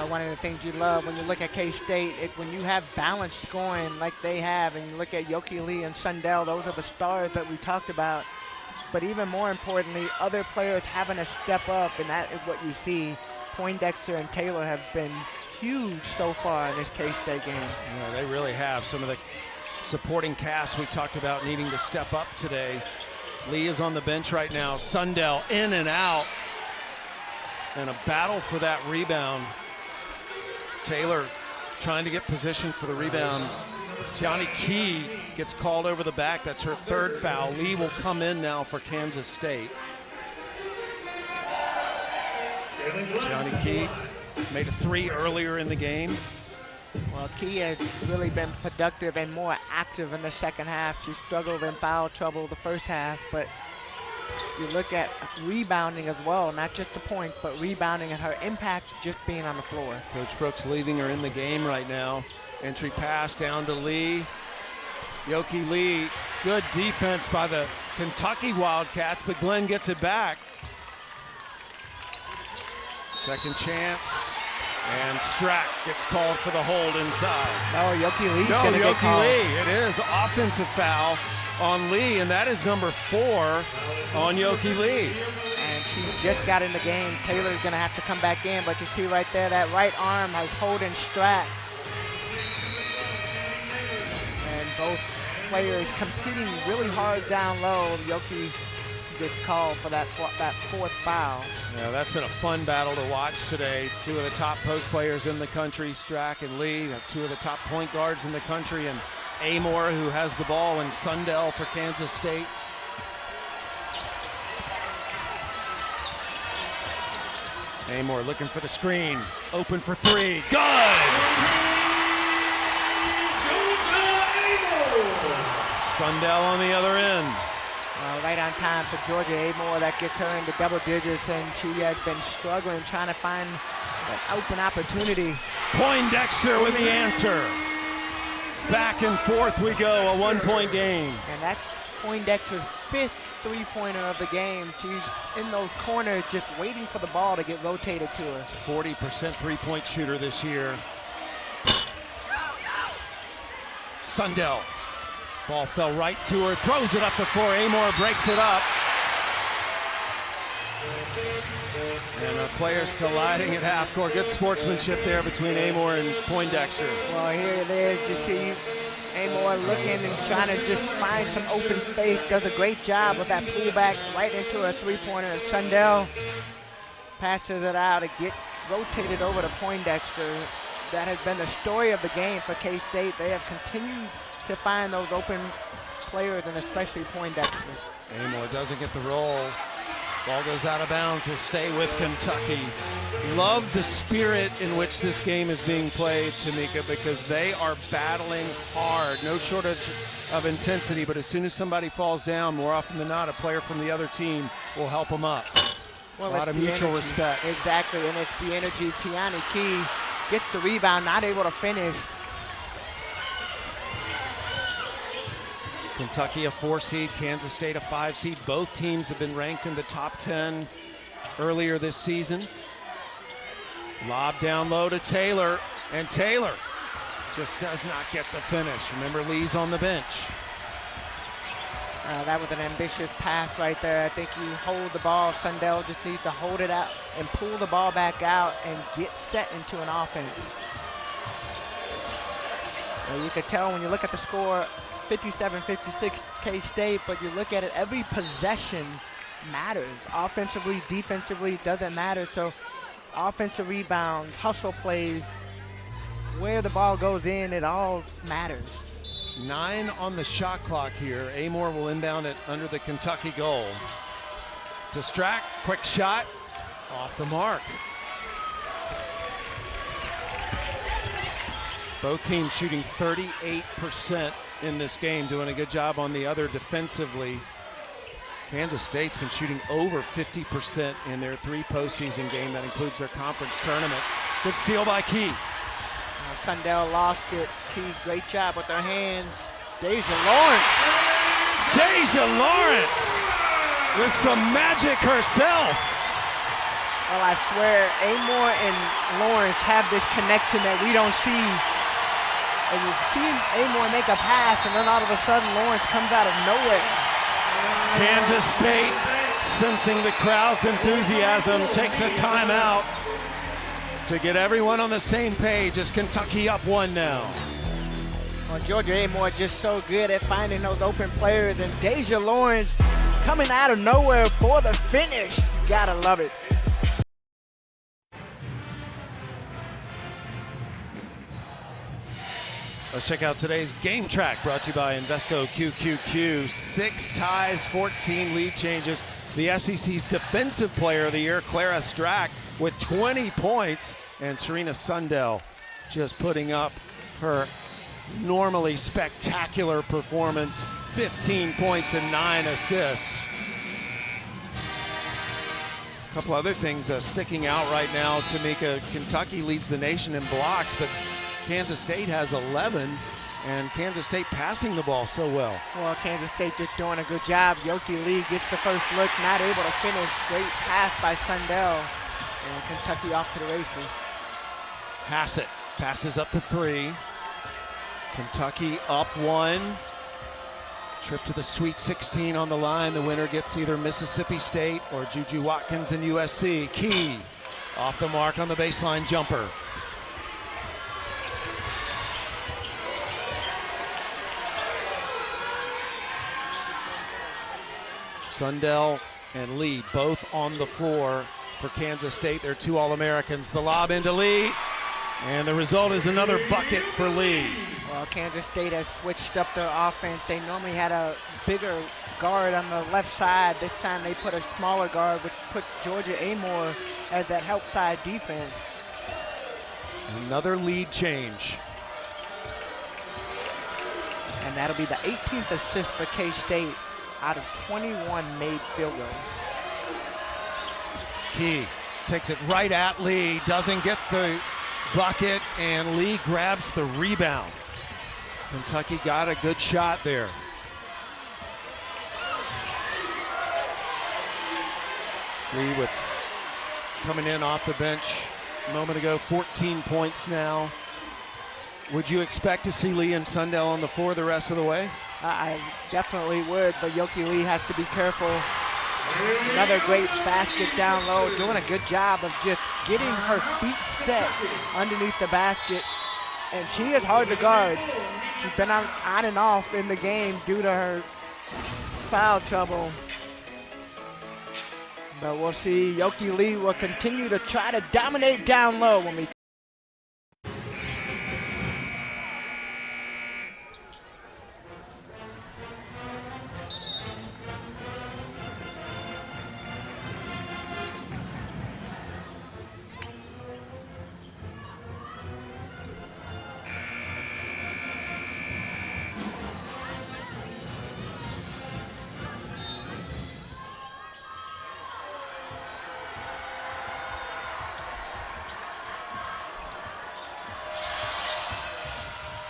One of the things you love when you look at K-State, when you have balanced scoring like they have, and you look at Yoki Lee and Sundell, those are the stars that we talked about. But even more importantly, other players having to step up, and that is what you see. Poindexter and Taylor have been huge so far in this K-State game. Yeah, they really have. Some of the supporting cast we talked about needing to step up today. Lee is on the bench right now. Sundell in and out. And a battle for that rebound. Taylor trying to get position for the rebound. Tiani Key gets called over the back. That's her third foul. Lee will come in now for Kansas State. Tiani Key made a 3 earlier in the game. Well, Key has really been productive and more active in the second half. She struggled in foul trouble the first half, but You look at rebounding as well, not just the point, but rebounding and her impact just being on the floor. Coach Brooks leaving her in the game right now. Entry pass down to Lee. Yoki Lee, good defense by the Kentucky Wildcats, but Glenn gets it back. Second chance, and Strack gets called for the hold inside. Oh, Yoki Lee's No, gonna get called. Yoki Lee, it is offensive foul on Lee, and that is number 4 on Yoki Lee. And she just got in the game. Taylor's gonna have to come back in, but you see right there, that right arm has holding Strack. And both players competing really hard down low. Yoki gets called for that 4th foul. Yeah, that's been a fun battle to watch today. 2 of the top post players in the country, Strack and Lee, 2 of the top point guards in the country, and Amor, who has the ball, and Sundell for Kansas State. Amor looking for the screen, open for 3, good! Sundell on the other end. Right on time for Georgia. Amor, that gets her into double digits, and she had been struggling trying to find an open opportunity. Poindexter with the answer. Back and forth we go, a 1-point game. And that's Poindexter's 5th three-pointer of the game. She's in those corners just waiting for the ball to get rotated to her. 40% three-point shooter this year. Sundell. Ball fell right to her, throws it up the floor. Amor breaks it up. And our players colliding at half court. Good sportsmanship there between Amor and Poindexter. Well, here it is. You see Amor looking and trying to just find some open space. Does a great job with that pullback right into a three-pointer. And Sundell passes it out to get rotated over to Poindexter. That has been the story of the game for K-State. They have continued to find those open players, and especially Poindexter. Amor doesn't get the roll. Ball goes out of bounds. Will stay with Kentucky. Love the spirit in which this game is being played, Tamika, because they are battling hard. No shortage of intensity, but as soon as somebody falls down, more often than not, a player from the other team will help them up. Well, a lot of mutual respect. Exactly, and it's the energy. Tiani Key gets the rebound, not able to finish. Kentucky a 4 seed, Kansas State a 5 seed. Both teams have been ranked in the top 10 earlier this season. Lob down low to Taylor, and Taylor just does not get the finish. Remember, Lee's on the bench. That was an ambitious pass right there. I think you hold the ball. Sundell just needs to hold it out and pull the ball back out and get set into an offense. Well, you could tell when you look at the score, 57-56 K-State, but you look at it, every possession matters. Offensively, defensively, doesn't matter. So offensive rebound, hustle plays, where the ball goes in, it all matters. 9 on the shot clock here. Amor will inbound it under the Kentucky goal. To Strack, quick shot, off the mark. Both teams shooting 38% in this game, doing a good job on the other defensively. Kansas State's been shooting over 50% in their 3 postseason game. That includes their conference tournament. Good steal by Key. Sundell lost it. Key, great job with their hands. Deja Lawrence. Deja Lawrence with some magic herself. Well, I swear, Amor and Lawrence have this connection that we don't see. And you see Amor make a pass, and then all of a sudden Lawrence comes out of nowhere. Kansas State, sensing the crowd's enthusiasm, takes a timeout to get everyone on the same page as Kentucky up 1 now. Well, Georgia Amor just so good at finding those open players, and Deja Lawrence coming out of nowhere for the finish. You gotta love it. Let's check out today's game track, brought to you by Invesco QQQ. 6 ties, 14 lead changes. The SEC's Defensive Player of the Year, Clara Strack, with 20 points, and Serena Sundell just putting up her normally spectacular performance, 15 points and 9 assists. couple other things sticking out right now. Tamika, Kentucky leads the nation in blocks, but Kansas State has 11, and Kansas State passing the ball so well. Well, Kansas State just doing a good job. Yoki Lee gets the first look, not able to finish. Great pass by Sundell, and Kentucky off to the races. Hassett passes up to 3. Kentucky up 1. Trip to the Sweet 16 on the line. The winner gets either Mississippi State or Juju Watkins and USC. Key off the mark on the baseline jumper. Sundell and Lee both on the floor for Kansas State. They're 2 All-Americans. The lob into Lee, and the result is another bucket for Lee. Well, Kansas State has switched up their offense. They normally had a bigger guard on the left side. This time they put a smaller guard, which put Georgia Amore as that help side defense. Another lead change. And that'll be the 18th assist for K-State out of 21 made field goals. Key takes it right at Lee, doesn't get the bucket, and Lee grabs the rebound. Kentucky got a good shot there. Lee with coming in off the bench a moment ago, 14 points now. Would you expect to see Lee and Sundell on the floor the rest of the way? I definitely would, but Yoki Lee has to be careful. Another great basket down low, doing a good job of just getting her feet set underneath the basket. And she is hard to guard. She's been on and off in the game due to her foul trouble. But we'll see. Yoki Lee will continue to try to dominate down low when we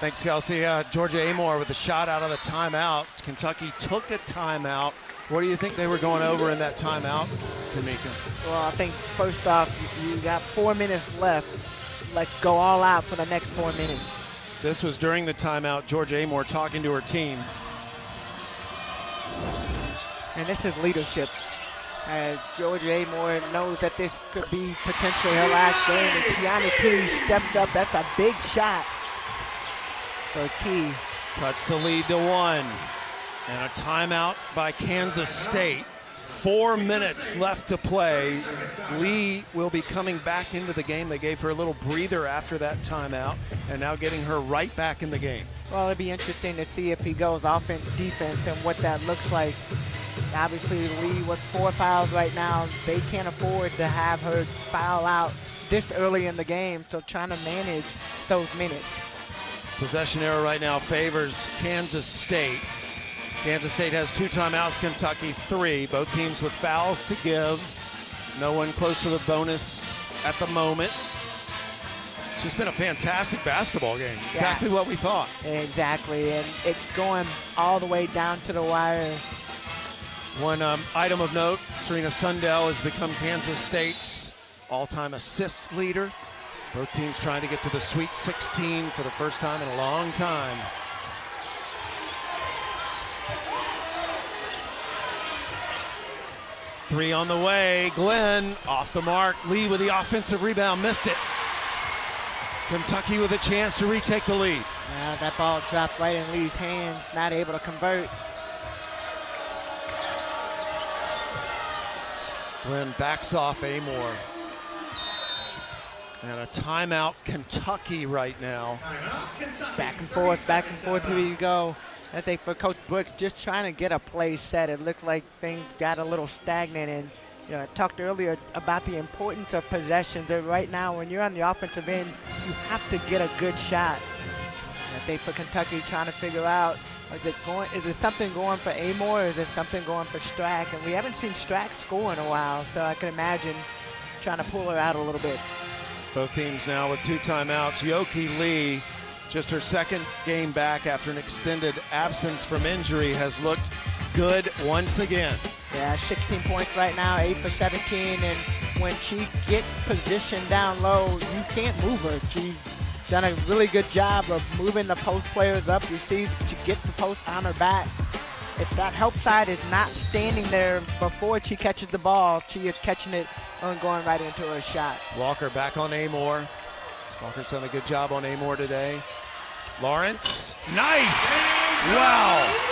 Thanks, Kelsey. Georgia Amore with a shot out of the timeout. Kentucky took a timeout. What do you think they were going over in that timeout, Tamika? Well, I think first off, you got 4 minutes left. Let's go all out for the next 4 minutes. This was during the timeout. Georgia Amore talking to her team. And this is leadership. Georgia Amore knows that this could be potentially her last game. And Tiana Key stepped up. That's a big shot for Key. Cuts the lead to 1. And a timeout by Kansas State. 4 minutes left to play. Lee will be coming back into the game. They gave her a little breather after that timeout, and now getting her right back in the game. Well, it'll be interesting to see if he goes offense, defense, and what that looks like. Obviously, Lee with 4 fouls right now. They can't afford to have her foul out this early in the game, so trying to manage those minutes. Possession error right now favors Kansas State. Kansas State has 2 timeouts, Kentucky 3. Both teams with fouls to give. No one close to the bonus at the moment. It's just been a fantastic basketball game. Exactly what we thought. Exactly, and it's going all the way down to the wire. One item of note, Serena Sundell has become Kansas State's all-time assists leader. Both teams trying to get to the Sweet 16 for the first time in a long time. Three on the way. Glenn off the mark. Lee with the offensive rebound, missed it. Kentucky with a chance to retake the lead. That ball dropped right in Lee's hand, not able to convert. Glenn backs off Amore. And a timeout, Kentucky right now. Back and forth, here you go. I think for Coach Brooks, just trying to get a play set. It looked like things got a little stagnant. And I talked earlier about the importance of possessions. That right now, when you're on the offensive end, you have to get a good shot. I think for Kentucky, trying to figure out Is it something going for Amor, or is it something going for Strack? And we haven't seen Strack score in a while, so I can imagine trying to pull her out a little bit. Both teams now with 2 timeouts. Yoki Lee, just her second game back after an extended absence from injury, has looked good once again. Yeah, 16 points right now, 8 for 17, and when she gets positioned down low, you can't move her. She's done a really good job of moving the post players up. You see she gets the post on her back. If that help side is not standing there before she catches the ball, she is catching it and going right into her shot. Walker back on Amor. Walker's done a good job on Amor today. Lawrence, nice! Wow!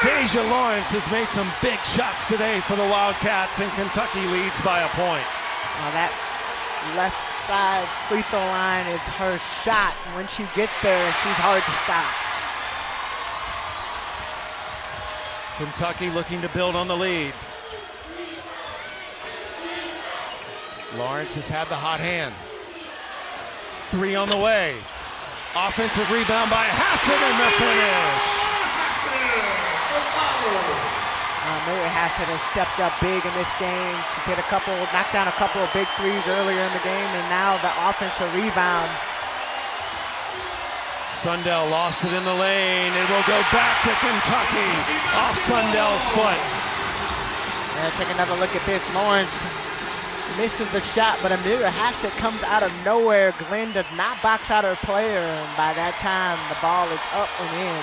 Deja Lawrence has made some big shots today for the Wildcats, and Kentucky leads by a point. Now that left side free throw line is her shot. When she gets there, she's hard to stop. Kentucky looking to build on the lead. Lawrence has had the hot hand. 3 on the way. Offensive rebound by Hassett and the finish. Mary Hassett has stepped up big in this game. She's hit knocked down a couple of big threes earlier in the game, and now the offensive rebound. Sundell lost it in the lane. It will go back to Kentucky off Sundell's foot. Yeah, take another look at this. Lawrence misses the shot, but Amelia Hassett comes out of nowhere. Glenn does not box out her player, and by that time, the ball is up and in.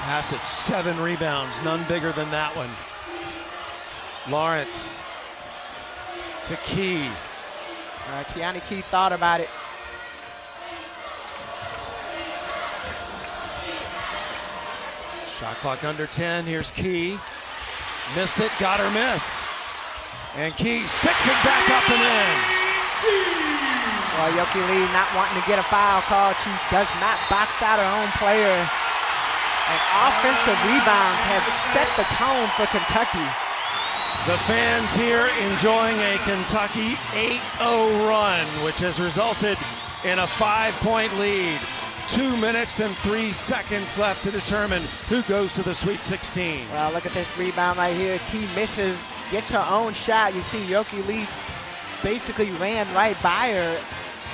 Hassett 7 rebounds, none bigger than that one. Lawrence to Key. Tiani Key thought about it. Shot clock under 10. Here's Key. Missed it, got her miss. And Key sticks it back up and in. Well, Yoki Lee not wanting to get a foul call. She does not box out her own player. And offensive rebounds have set the tone for Kentucky. The fans here enjoying a Kentucky 8-0 run, which has resulted in a 5-point lead. 2 minutes and 3 seconds left to determine who goes to the Sweet 16. Well, look at this rebound right here. Key misses, gets her own shot. You see Yoki Lee basically ran right by her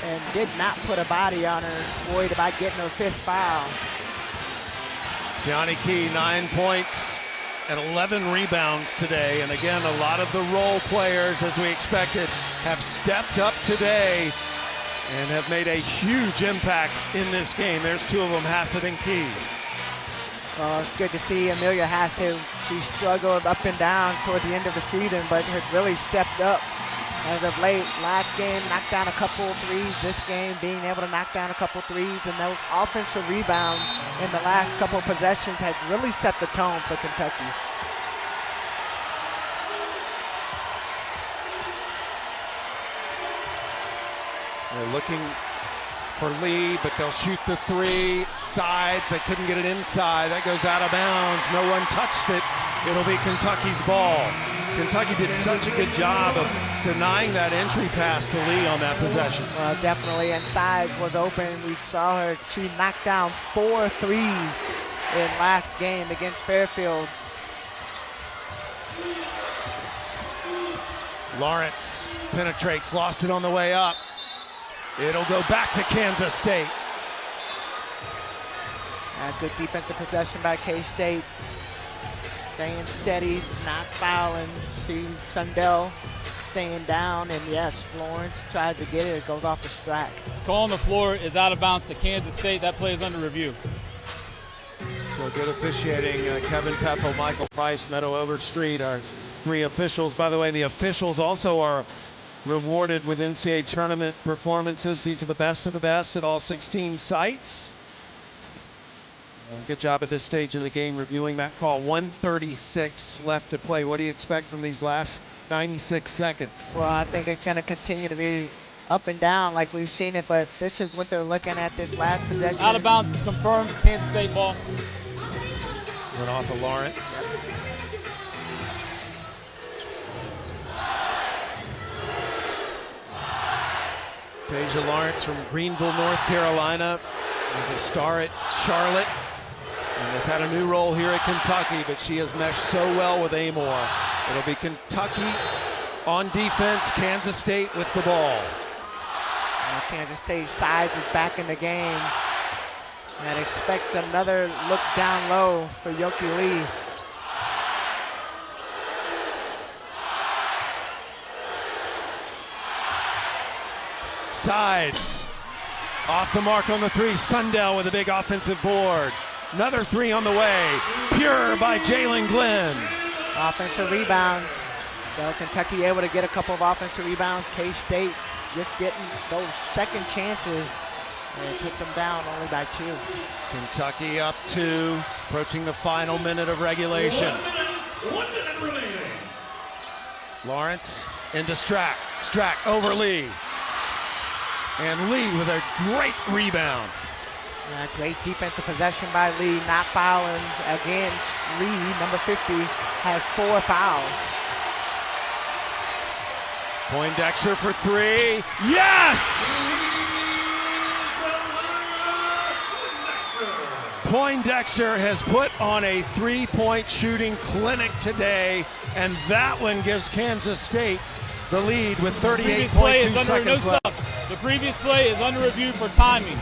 and did not put a body on her, worried about getting her 5th foul. Tiani Key, 9 points and 11 rebounds today. And again, a lot of the role players, as we expected, have stepped up today and have made a huge impact in this game. There's 2 of them, Hassett and Key. Well, it's good to see Amelia Hassett. She struggled up and down toward the end of the season, but has really stepped up as of late. Last game, knocked down a couple of threes. This game, being able to knock down a couple of threes, and those offensive rebounds in the last couple of possessions has really set the tone for Kentucky. They're looking for Lee, but they'll shoot the 3 sides. They couldn't get it inside. That goes out of bounds. No one touched it. It'll be Kentucky's ball. Kentucky did such a good job of denying that entry pass to Lee on that possession. Well, definitely, and side was open. We saw her. She knocked down 4 threes in last game against Fairfield. Lawrence penetrates, lost it on the way up. It'll go back to Kansas State. Good defensive possession by K-State. Staying steady, not fouling. See Sundell staying down, and yes, Lawrence tries to get it. It goes off the track. Call on the floor is out of bounds to Kansas State. That play is under review. So good officiating. Kevin Pethel, Michael Price, Meadow Overstreet, our 3 officials. By the way, the officials also are rewarded with NCAA tournament performances, each of the best at all 16 sites. Good job at this stage of the game reviewing that call. 1:36 left to play. What do you expect from these last 96 seconds? Well, I think it's going to continue to be up and down like we've seen it, but this is what they're looking at this last possession. Out of bounds is confirmed. Kansas State ball. Went off of Lawrence. Deja Lawrence from Greenville, North Carolina. Is a star at Charlotte. and has had a new role here at Kentucky, but she has meshed so well with Amor. It'll be Kentucky on defense, Kansas State with the ball. And Kansas State sides is back in the game. And expect another look down low for Yoki Lee. Sides. Off the mark on the three. Sundell with a big offensive board. Another three on the way. Pure by Jalen Glenn. Offensive rebound. So Kentucky able to get a couple of offensive rebounds. K-State just getting those second chances. And it puts them down only by 2. Kentucky up 2, approaching the final minute of regulation. 1 minute remaining. Lawrence into Strack. Strack over Lee. And Lee with a great rebound. Great defensive possession by Lee, not fouling. Again, Lee, number 50, has 4 fouls. Poindexter for 3. Yes! Poindexter has put on a 3-point shooting clinic today, and that one gives Kansas State the lead with 38.2 seconds left. The previous play is under review for timing.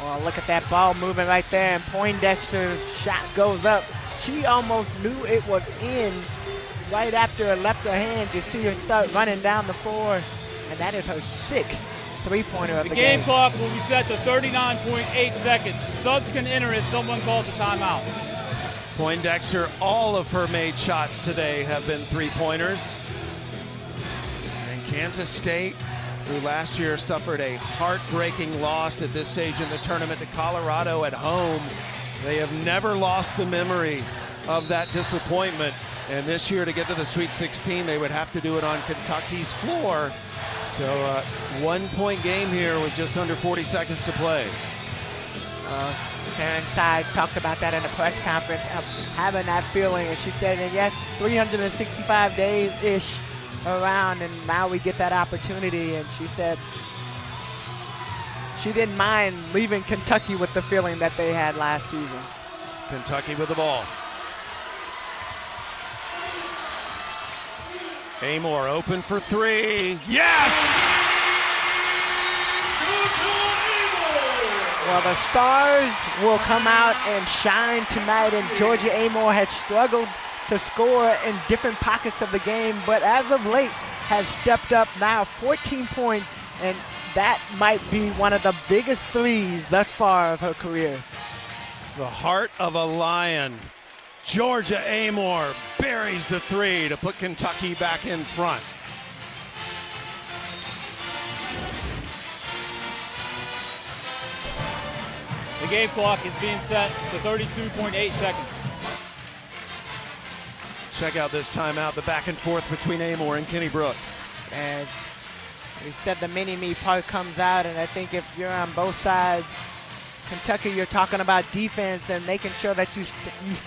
Well, look at that ball moving right there, and Poindexter's shot goes up. She almost knew it was in right after it left her hand. You see her start running down the floor, and that is her 6th three-pointer of the game. The game clock will be set to 39.8 seconds. Subs can enter if someone calls a timeout. Poindexter, all of her made shots today have been three-pointers. And Kansas State, who last year suffered a heartbreaking loss at this stage in the tournament to Colorado at home, they have never lost the memory of that disappointment. And this year, to get to the Sweet 16, they would have to do it on Kentucky's floor. So 1-point game here with just under 40 seconds to play. Karen Side talked about that in the press conference, of having that feeling, and she said, and yes, 365 days-ish around, and now we get that opportunity. And she said she didn't mind leaving Kentucky with the feeling that they had last season. Kentucky with the ball. Amor open for 3. Yes! Well, the stars will come out and shine tonight, and Georgia Amor has struggled to score in different pockets of the game, but as of late has stepped up now, 14 points, and that might be one of the biggest threes thus far of her career. The heart of a lion. Georgia Amor buries the 3 to put Kentucky back in front. The game clock is being set to 32.8 seconds. Check out this timeout, the back and forth between Amor and Kenny Brooks. And we said the mini-me part comes out, and I think if you're on both sides, Kentucky, you're talking about defense and making sure that you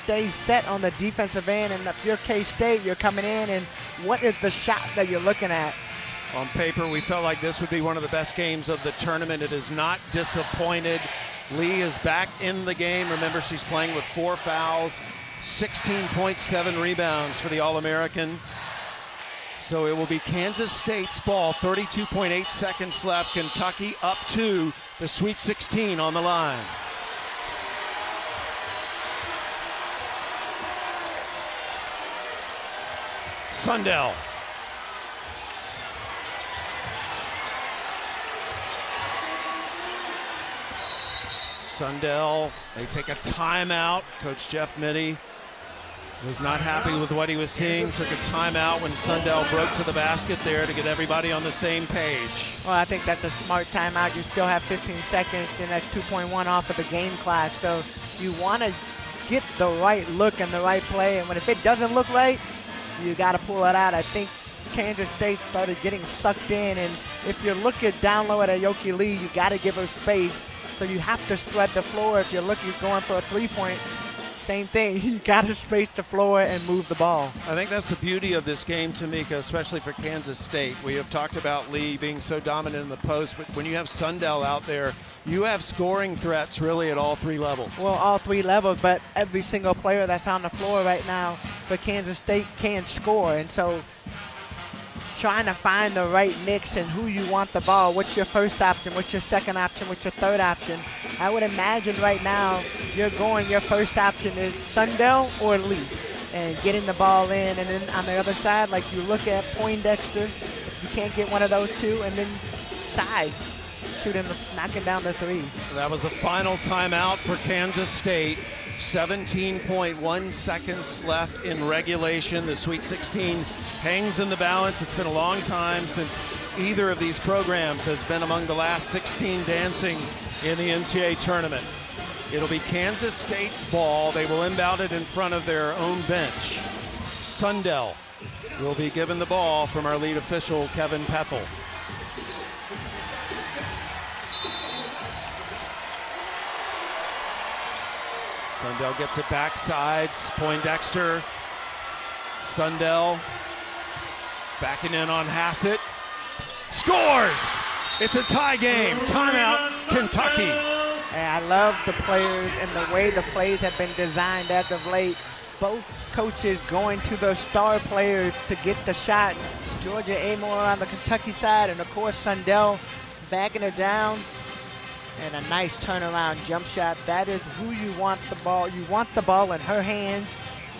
stay set on the defensive end. And if you're K-State, you're coming in, and what is the shot that you're looking at? On paper, we felt like this would be one of the best games of the tournament. It has not disappointed. Lee is back in the game. Remember, she's playing with 4 fouls, 16.7 rebounds for the All-American. So it will be Kansas State's ball, 32.8 seconds left. Kentucky up 2, the Sweet 16 on the line. Sundell. Sundell, they take a timeout. Coach Jeff Mitty was not happy with what he was seeing, took a timeout when Sundell broke to the basket there to get everybody on the same page. Well, I think that's a smart timeout. You still have 15 seconds, and that's 2.1 off of the game clock. So you want to get the right look and the right play, and if it doesn't look right, you got to pull it out. I think Kansas State started getting sucked in, and if you're looking down low at Ayoki Lee, you got to give her space. So you have to spread the floor if you're going for a 3-point same thing. You got to space the floor and move the ball. I think that's the beauty of this game, Tamika, especially for Kansas State. We have talked about Lee being so dominant in the post, but when you have Sundell out there, you have scoring threats really at all three levels. Well, all three levels, but every single player that's on the floor right now for Kansas State can score. And so trying to find the right mix and who you want the ball, what's your first option, what's your second option, what's your third option. I would imagine right now your first option is Sundell or Lee and getting the ball in. And then on the other side, like you look at Poindexter, you can't get one of those two, and then side, knocking down the three. That was the final timeout for Kansas State. 17.1 seconds left in regulation. The Sweet 16 hangs in the balance. It's been a long time since either of these programs has been among the last 16 dancing in the NCAA tournament. It'll be Kansas State's ball. They will inbound it in front of their own bench. Sundell will be given the ball from our lead official, Kevin Pethel. Sundell gets it backsides. Poindexter. Sundell backing in on Hassett. Scores! It's a tie game. Timeout, Kentucky. And I love the players and the way the plays have been designed as of late. Both coaches going to their star players to get the shot. Georgia Amore on the Kentucky side, and of course Sundell backing it down. And a nice turnaround jump shot. That is who you want the ball. You want the ball in her hands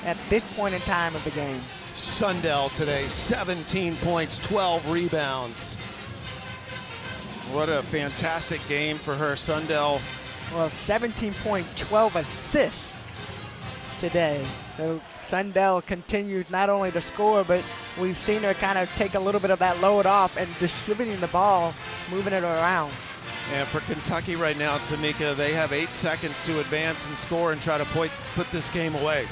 at this point in time of the game. Sundell today, 17 points, 12 rebounds. What a fantastic game for her, Sundell. Well, 17.12 assists today. So Sundell continues not only to score, but we've seen her kind of take a little bit of that load off and distributing the ball, moving it around. And for Kentucky right now, Tamika, they have 8 seconds to advance and score and try to put this game away.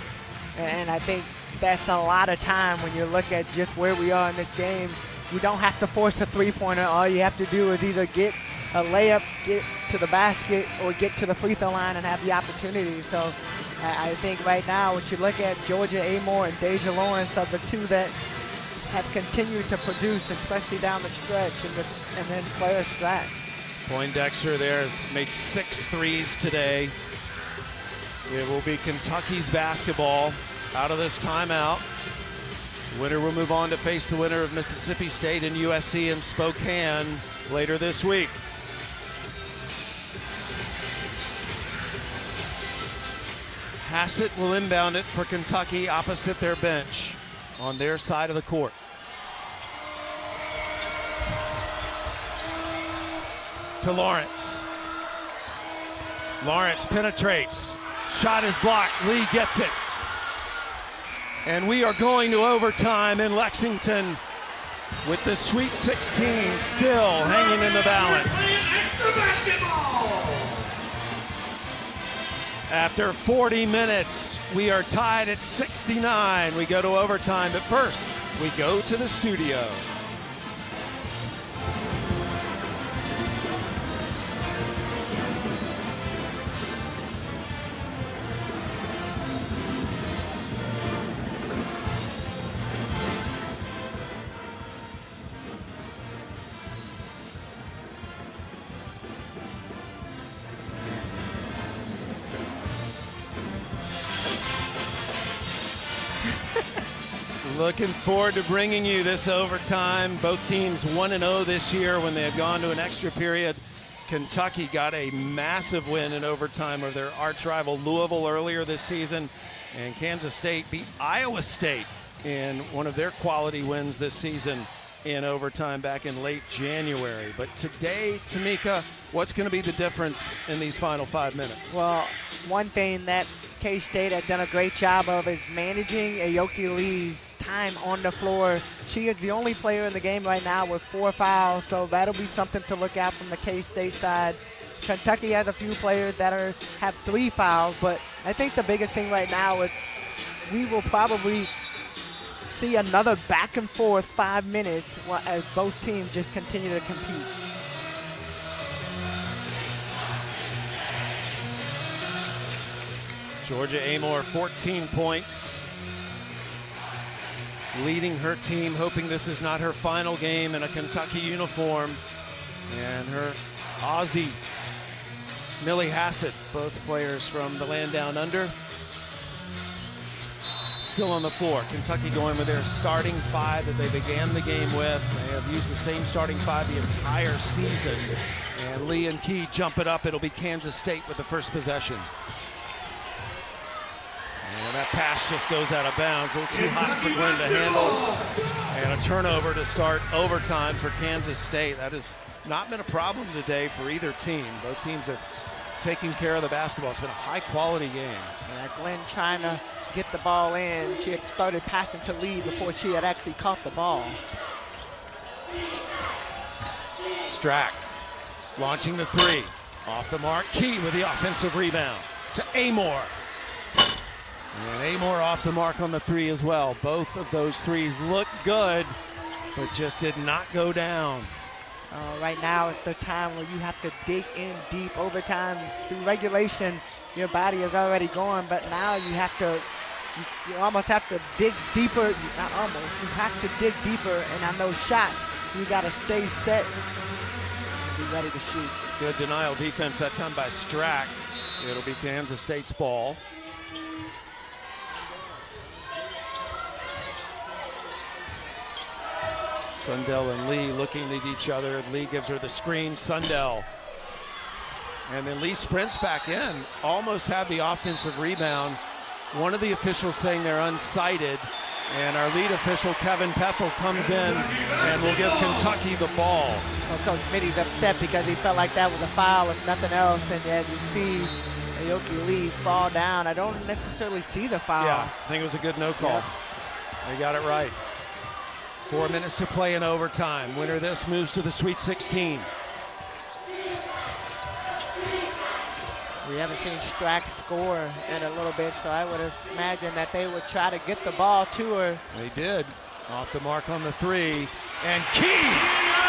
And I think that's a lot of time when you look at just where we are in this game. You don't have to force a three-pointer. All you have to do is either get a layup, get to the basket, or get to the free throw line and have the opportunity. So I think right now, when you look at Georgia Amore and Deja Lawrence are the two that have continued to produce, especially down the stretch, and then Claire Stratt. Poindexter there has made 6 threes today. It will be Kentucky's basketball out of this timeout. Winner will move on to face the winner of Mississippi State and USC in Spokane later this week. Hassett will inbound it for Kentucky opposite their bench on their side of the court. To Lawrence. Lawrence penetrates. Shot is blocked. Lee gets it. And we are going to overtime in Lexington with the Sweet 16 still hanging in the balance. Extra basketball. After 40 minutes, we are tied at 69. We go to overtime, but first, we go to the studio. Looking forward to bringing you this overtime. Both teams 1-0 this year when they had gone to an extra period. Kentucky got a massive win in overtime of their arch rival Louisville earlier this season. And Kansas State beat Iowa State in one of their quality wins this season in overtime back in late January. But today, Tamika, what's going to be the difference in these final 5 minutes? Well, one thing that K-State has done a great job of is managing Aoki Lee's time on the floor. She is the only player in the game right now with 4 fouls, so that'll be something to look at from the K-State side. Kentucky has a few players that have 3 fouls, but I think the biggest thing right now is we will probably see another back and forth 5 minutes as both teams just continue to compete. Georgia Amor, 14 points, leading her team, hoping this is not her final game in a Kentucky uniform. And her Aussie, Millie Hassett, both players from the land down under, still on the floor. Kentucky going with their starting five that they began the game with. They have used the same starting five the entire season. And Lee and Key jump it up. It'll be Kansas State with the first possession. And that pass just goes out of bounds. A little too hot for Glenn to handle. And a turnover to start overtime for Kansas State. That has not been a problem today for either team. Both teams have taken care of the basketball. It's been a high-quality game. Yeah, Glenn trying to get the ball in. She had started passing to Lee before she had actually caught the ball. Strack launching the three. Off the mark. Key with the offensive rebound to Amor. And Amor off the mark on the three as well. Both of those threes look good, but just did not go down. Right now, it's the time where you have to dig in deep. Overtime, through regulation, your body is already going, but now you have to, you almost have to dig deeper. Not almost, you have to dig deeper, and on those shots, you got to stay set and be ready to shoot. Good denial defense that time by Strack. It'll be Kansas State's ball. Sundell and Lee looking at each other. Lee gives her the screen. Sundell. And then Lee sprints back in. Almost had the offensive rebound. One of the officials saying they're unsighted. And our lead official, Kevin Peffel, comes in and will give Kentucky the ball. Well, Coach Mitty's upset because he felt like that was a foul, if nothing else. And as you see Aoki Lee fall down, I don't necessarily see the foul. Yeah, I think it was a good no call. Yep. They got it right. 4 minutes to play in overtime. Winner of this moves to the Sweet 16. We haven't seen Strack score in a little bit, so I would imagine that they would try to get the ball to her. They did. Off the mark on the three. And Key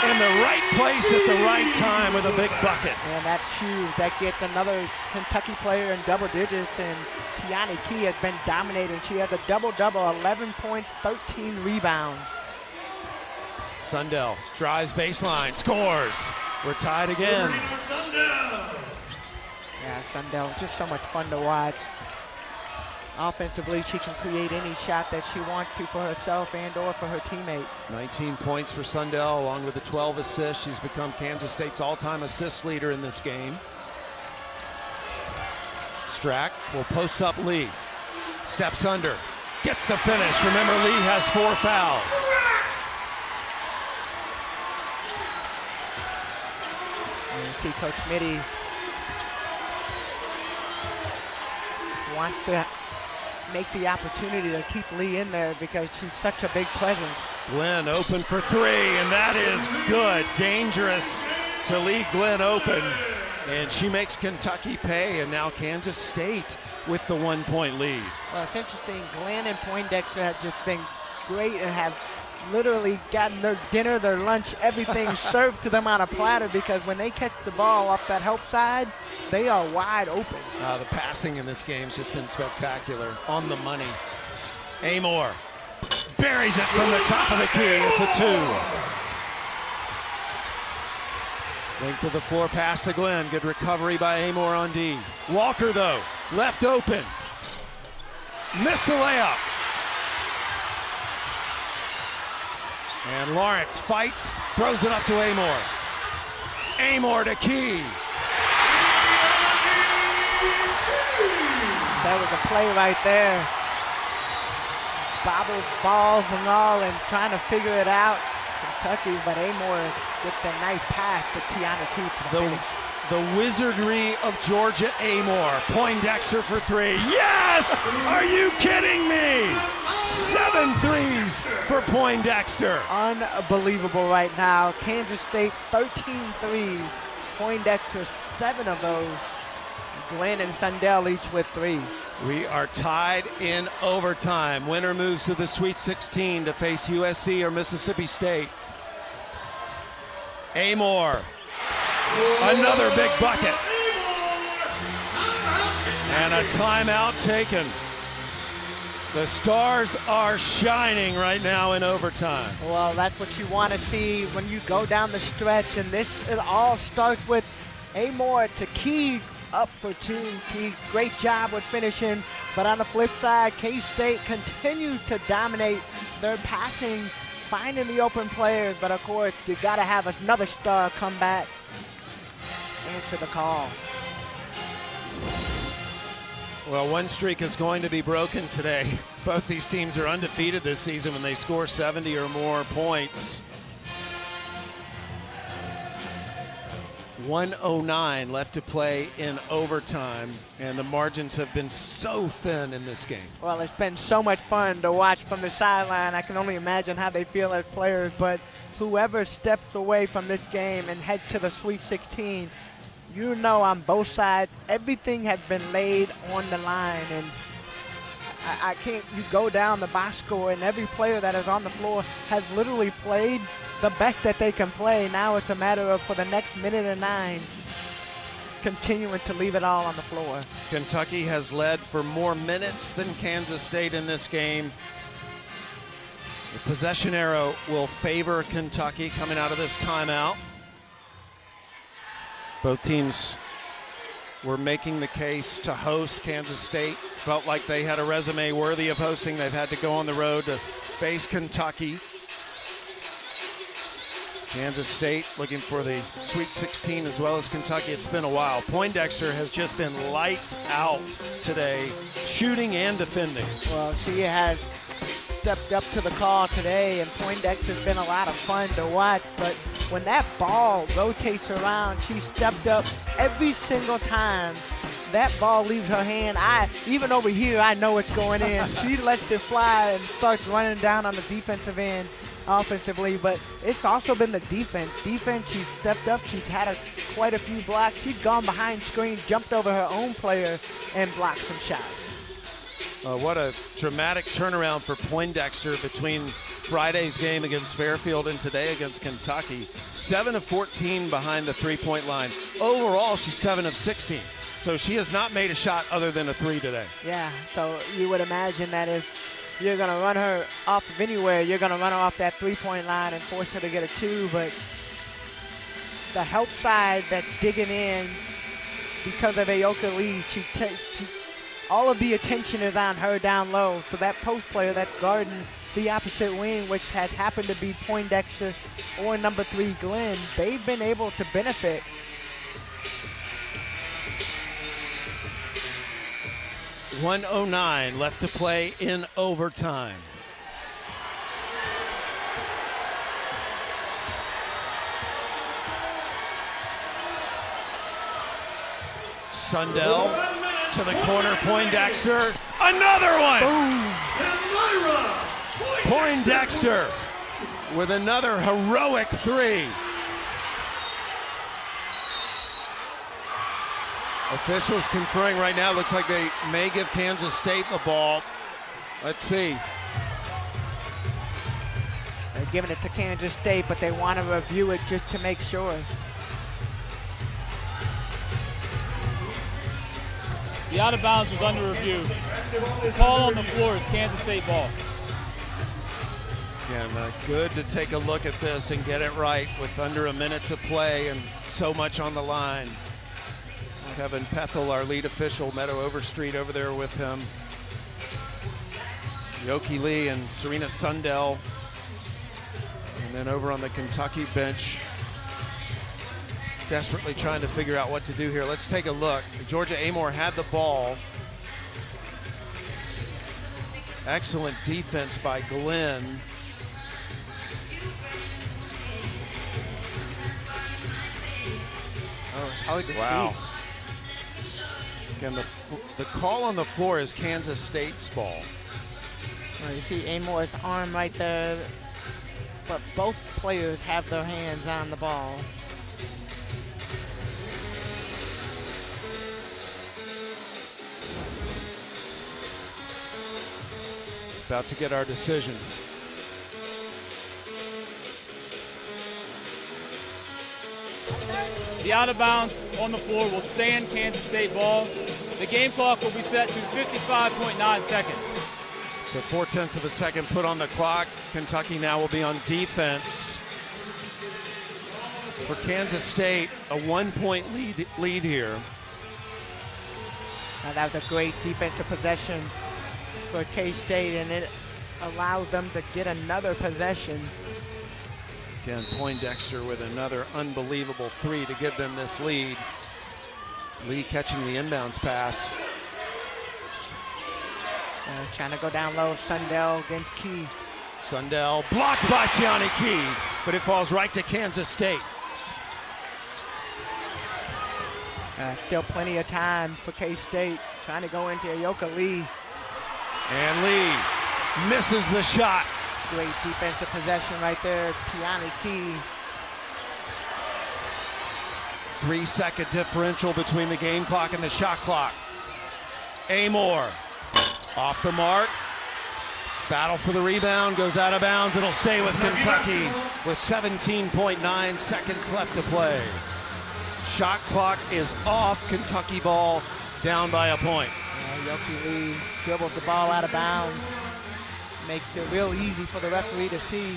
in the right place at the right time with a big bucket. And that's huge. That gets another Kentucky player in double digits, and Tiani Key has been dominating. She has a double-double, 11 points, 13 rebounds. Sundell drives baseline, scores. We're tied again. Yeah, Sundell, just so much fun to watch. Offensively, she can create any shot that she wants to for herself and or for her teammates. 19 points for Sundell, along with the 12 assists. She's become Kansas State's all-time assist leader in this game. Strack will post up Lee. Steps under, gets the finish. Remember, Lee has 4 fouls. See Coach Mitty wants to make the opportunity to keep Lee in there because she's such a big presence. Glenn open for three, and that is good. Dangerous to leave Glenn open, and she makes Kentucky pay, and now Kansas State with the 1-point lead. Well, it's interesting. Glenn and Poindexter have just been great and have literally gotten their dinner, their lunch, everything served to them on a platter, because when they catch the ball off that help side, they are wide open. The passing in this game has just been spectacular. On the money. Amor buries it from the top of the key. It's a 2. Length of the floor pass to Glenn. Good recovery by Amor on D. Walker, though, left open. Missed the layup. And Lawrence fights, throws it up to Amor. Amor to Key. That was a play right there. Bobble balls and all and trying to figure it out. Kentucky, but Amor with the nice pass to Tiana Key. The wizardry of Georgia Amor. Poindexter for 3. Yes! Are you kidding me? 7 threes for Poindexter. Unbelievable right now. Kansas State 13 threes. Poindexter 7 of those. Glenn and Sundell each with 3. We are tied in overtime. Winner moves to the Sweet 16 to face USC or Mississippi State. Amor. Another big bucket. And a timeout taken. The stars are shining right now in overtime. Well, that's what you want to see when you go down the stretch, and it all starts with Amore to Key up for two. Key, great job with finishing, but on the flip side, K-State continues to dominate their passing, finding the open players, but of course, you got to have another star come back, answer the call. Well, one streak is going to be broken today. Both these teams are undefeated this season when they score 70 or more points. 1:09 left to play in overtime, and the margins have been so thin in this game. Well, it's been so much fun to watch from the sideline. I can only imagine how they feel as players, but whoever steps away from this game and head to the Sweet 16, you know, on both sides, everything has been laid on the line, and I can't, you go down the box score, and every player that is on the floor has literally played the best that they can play. Now it's a matter of, for the next minute and 9, continuing to leave it all on the floor. Kentucky has led for more minutes than Kansas State in this game. The possession arrow will favor Kentucky coming out of this timeout. Both teams were making the case to host Kansas State. Felt like they had a resume worthy of hosting. They've had to go on the road to face Kentucky. Kansas State looking for the Sweet 16 as well as Kentucky. It's been a while. Poindexter has just been lights out today, shooting and defending. Well, she has stepped up to the call today, and Poindexter's been a lot of fun to watch, but when that ball rotates around, she stepped up every single time that ball leaves her hand. Even over here, I know it's going in. She lets it fly and starts running down on the defensive end offensively, but it's also been the defense. She's stepped up. She's had quite a few blocks. She's gone behind screens, jumped over her own player, and blocked some shots. What a dramatic turnaround for Poindexter between Friday's game against Fairfield and today against Kentucky. 7 of 14 behind the three-point line. Overall, she's 7 of 16. So she has not made a shot other than a 3 today. Yeah, so you would imagine that if you're going to run her off of anywhere, you're going to run her off that three-point line and force her to get a 2, but the help side that's digging in because of Aoka Lee, all of the attention is on her down low. So that post player that's guarding the opposite wing, which has happened to be Poindexter or number 3 Glenn, they've been able to benefit. .109 left to play in overtime. Sundell to the corner, Poindexter, another one! Boom. Poindexter with another heroic 3. Officials conferring right now. Looks like they may give Kansas State the ball. Let's see. They're giving it to Kansas State, but they want to review it just to make sure. The out of bounds was under review. The call on the floor is Kansas State ball. Again, good to take a look at this and get it right with under a minute to play and so much on the line. Kevin Pethel, our lead official, Meadow Overstreet over there with him. Yoki Lee and Serena Sundell. And then over on the Kentucky bench, desperately trying to figure out what to do here. Let's take a look. Georgia Amore had the ball. Excellent defense by Glenn. Oh, it's hard to Wow. see. Again, the call on the floor is Kansas State's ball. Well, you see Amore's arm right there, but both players have their hands on the ball. About to get our decision. The out of bounds on the floor will stand Kansas State ball. The game clock will be set to 55.9 seconds. So 0.4 of a second put on the clock. Kentucky now will be on defense. For Kansas State, a 1-point lead here. Now that was a great defensive possession for K-State, and it allows them to get another possession. Again, Poindexter with another unbelievable three to give them this lead. Lee catching the inbounds pass. Trying to go down low, Sundell against Key. Sundell blocked by Tiani Key, but it falls right to Kansas State. Still plenty of time for K-State, trying to go into Ayoka Lee. And Lee misses the shot. Great defensive possession right there, Tiani Key. 3-second differential between the game clock and the shot clock. Amor off the mark. Battle for the rebound, goes out of bounds. It'll stay with Kentucky with 17.9 seconds left to play. Shot clock is off. Kentucky ball down by a point. Ayoka Lee dribbles the ball out of bounds. Makes it real easy for the referee to see.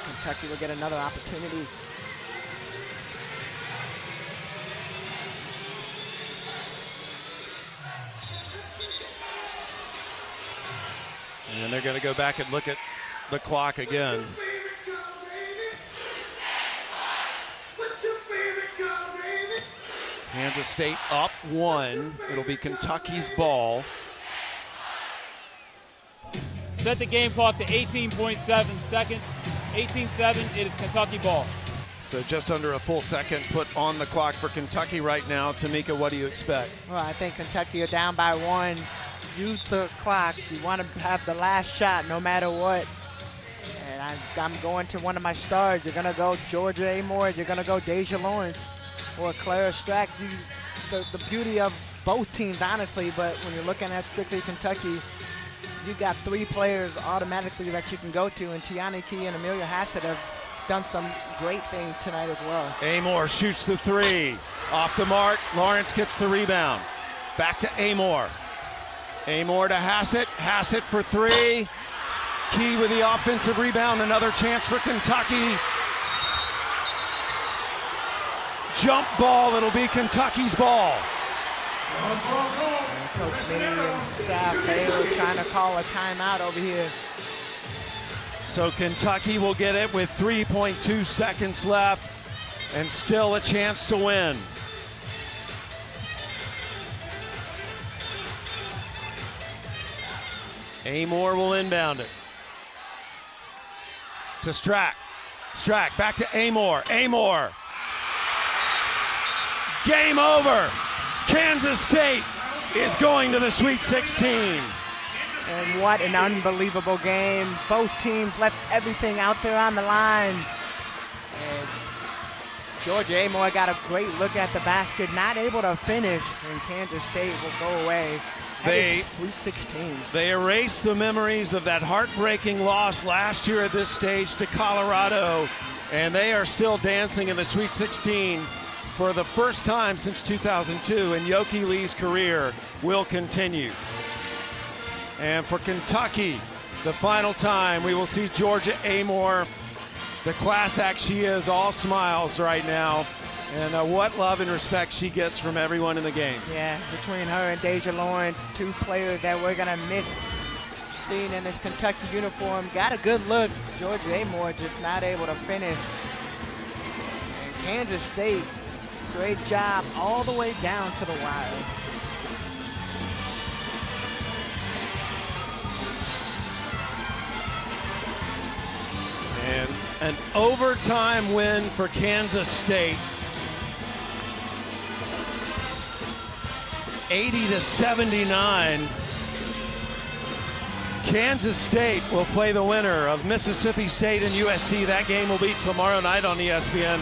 Kentucky will get another opportunity. And they're going to go back and look at the clock again. Kansas State up 1. It'll be Kentucky's ball. Set the game clock to 18.7 seconds. 18-7, it is Kentucky ball. So just under a full second put on the clock for Kentucky right now. Tamika, what do you expect? Well, I think Kentucky are down by 1. Use the clock. You want to have the last shot no matter what. And I'm going to one of my stars. You're going to go Georgia Amor. You're going to go Deja Lawrence or Clara Strack. The beauty of both teams, honestly, but when you're looking at strictly Kentucky, you got 3 players automatically that you can go to, and Tiani Key and Amelia Hassett have done some great things tonight as well. Amor shoots the 3. Off the mark. Lawrence gets the rebound. Back to Amor. Amor to Hassett. Hassett for 3. Key with the offensive rebound. Another chance for Kentucky. Jump ball. It'll be Kentucky's ball. Coach Minnie and staff, they were trying to call a timeout over here. So Kentucky will get it with 3.2 seconds left and still a chance to win. Amor will inbound it to Strack. Strack back to Amor. Amor. Game over. Kansas State is going to the Sweet 16. And what an unbelievable game. Both teams left everything out there on the line. And Georgia Amor got a great look at the basket, not able to finish, and Kansas State will go away. Sweet 16. They erased the memories of that heartbreaking loss last year at this stage to Colorado, and they are still dancing in the Sweet 16 for the first time since 2002, and Ayoka Lee's career will continue. And for Kentucky, the final time we will see Georgia Amor, the class act she is, all smiles right now. And what love and respect she gets from everyone in the game. Yeah, between her and Deja Lawrence, 2 players that we're going to miss seeing in this Kentucky uniform. Got a good look. Georgia Amor just not able to finish. And Kansas State, great job all the way down to the wire. And an overtime win for Kansas State. 80-79. Kansas State will play the winner of Mississippi State and USC. That game will be tomorrow night on ESPN.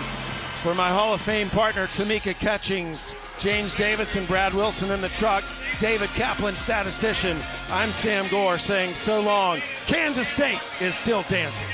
For my Hall of Fame partner, Tamika Catchings, James Davidson, Brad Wilson in the truck, David Kaplan, statistician, I'm Sam Gore saying so long. Kansas State is still dancing.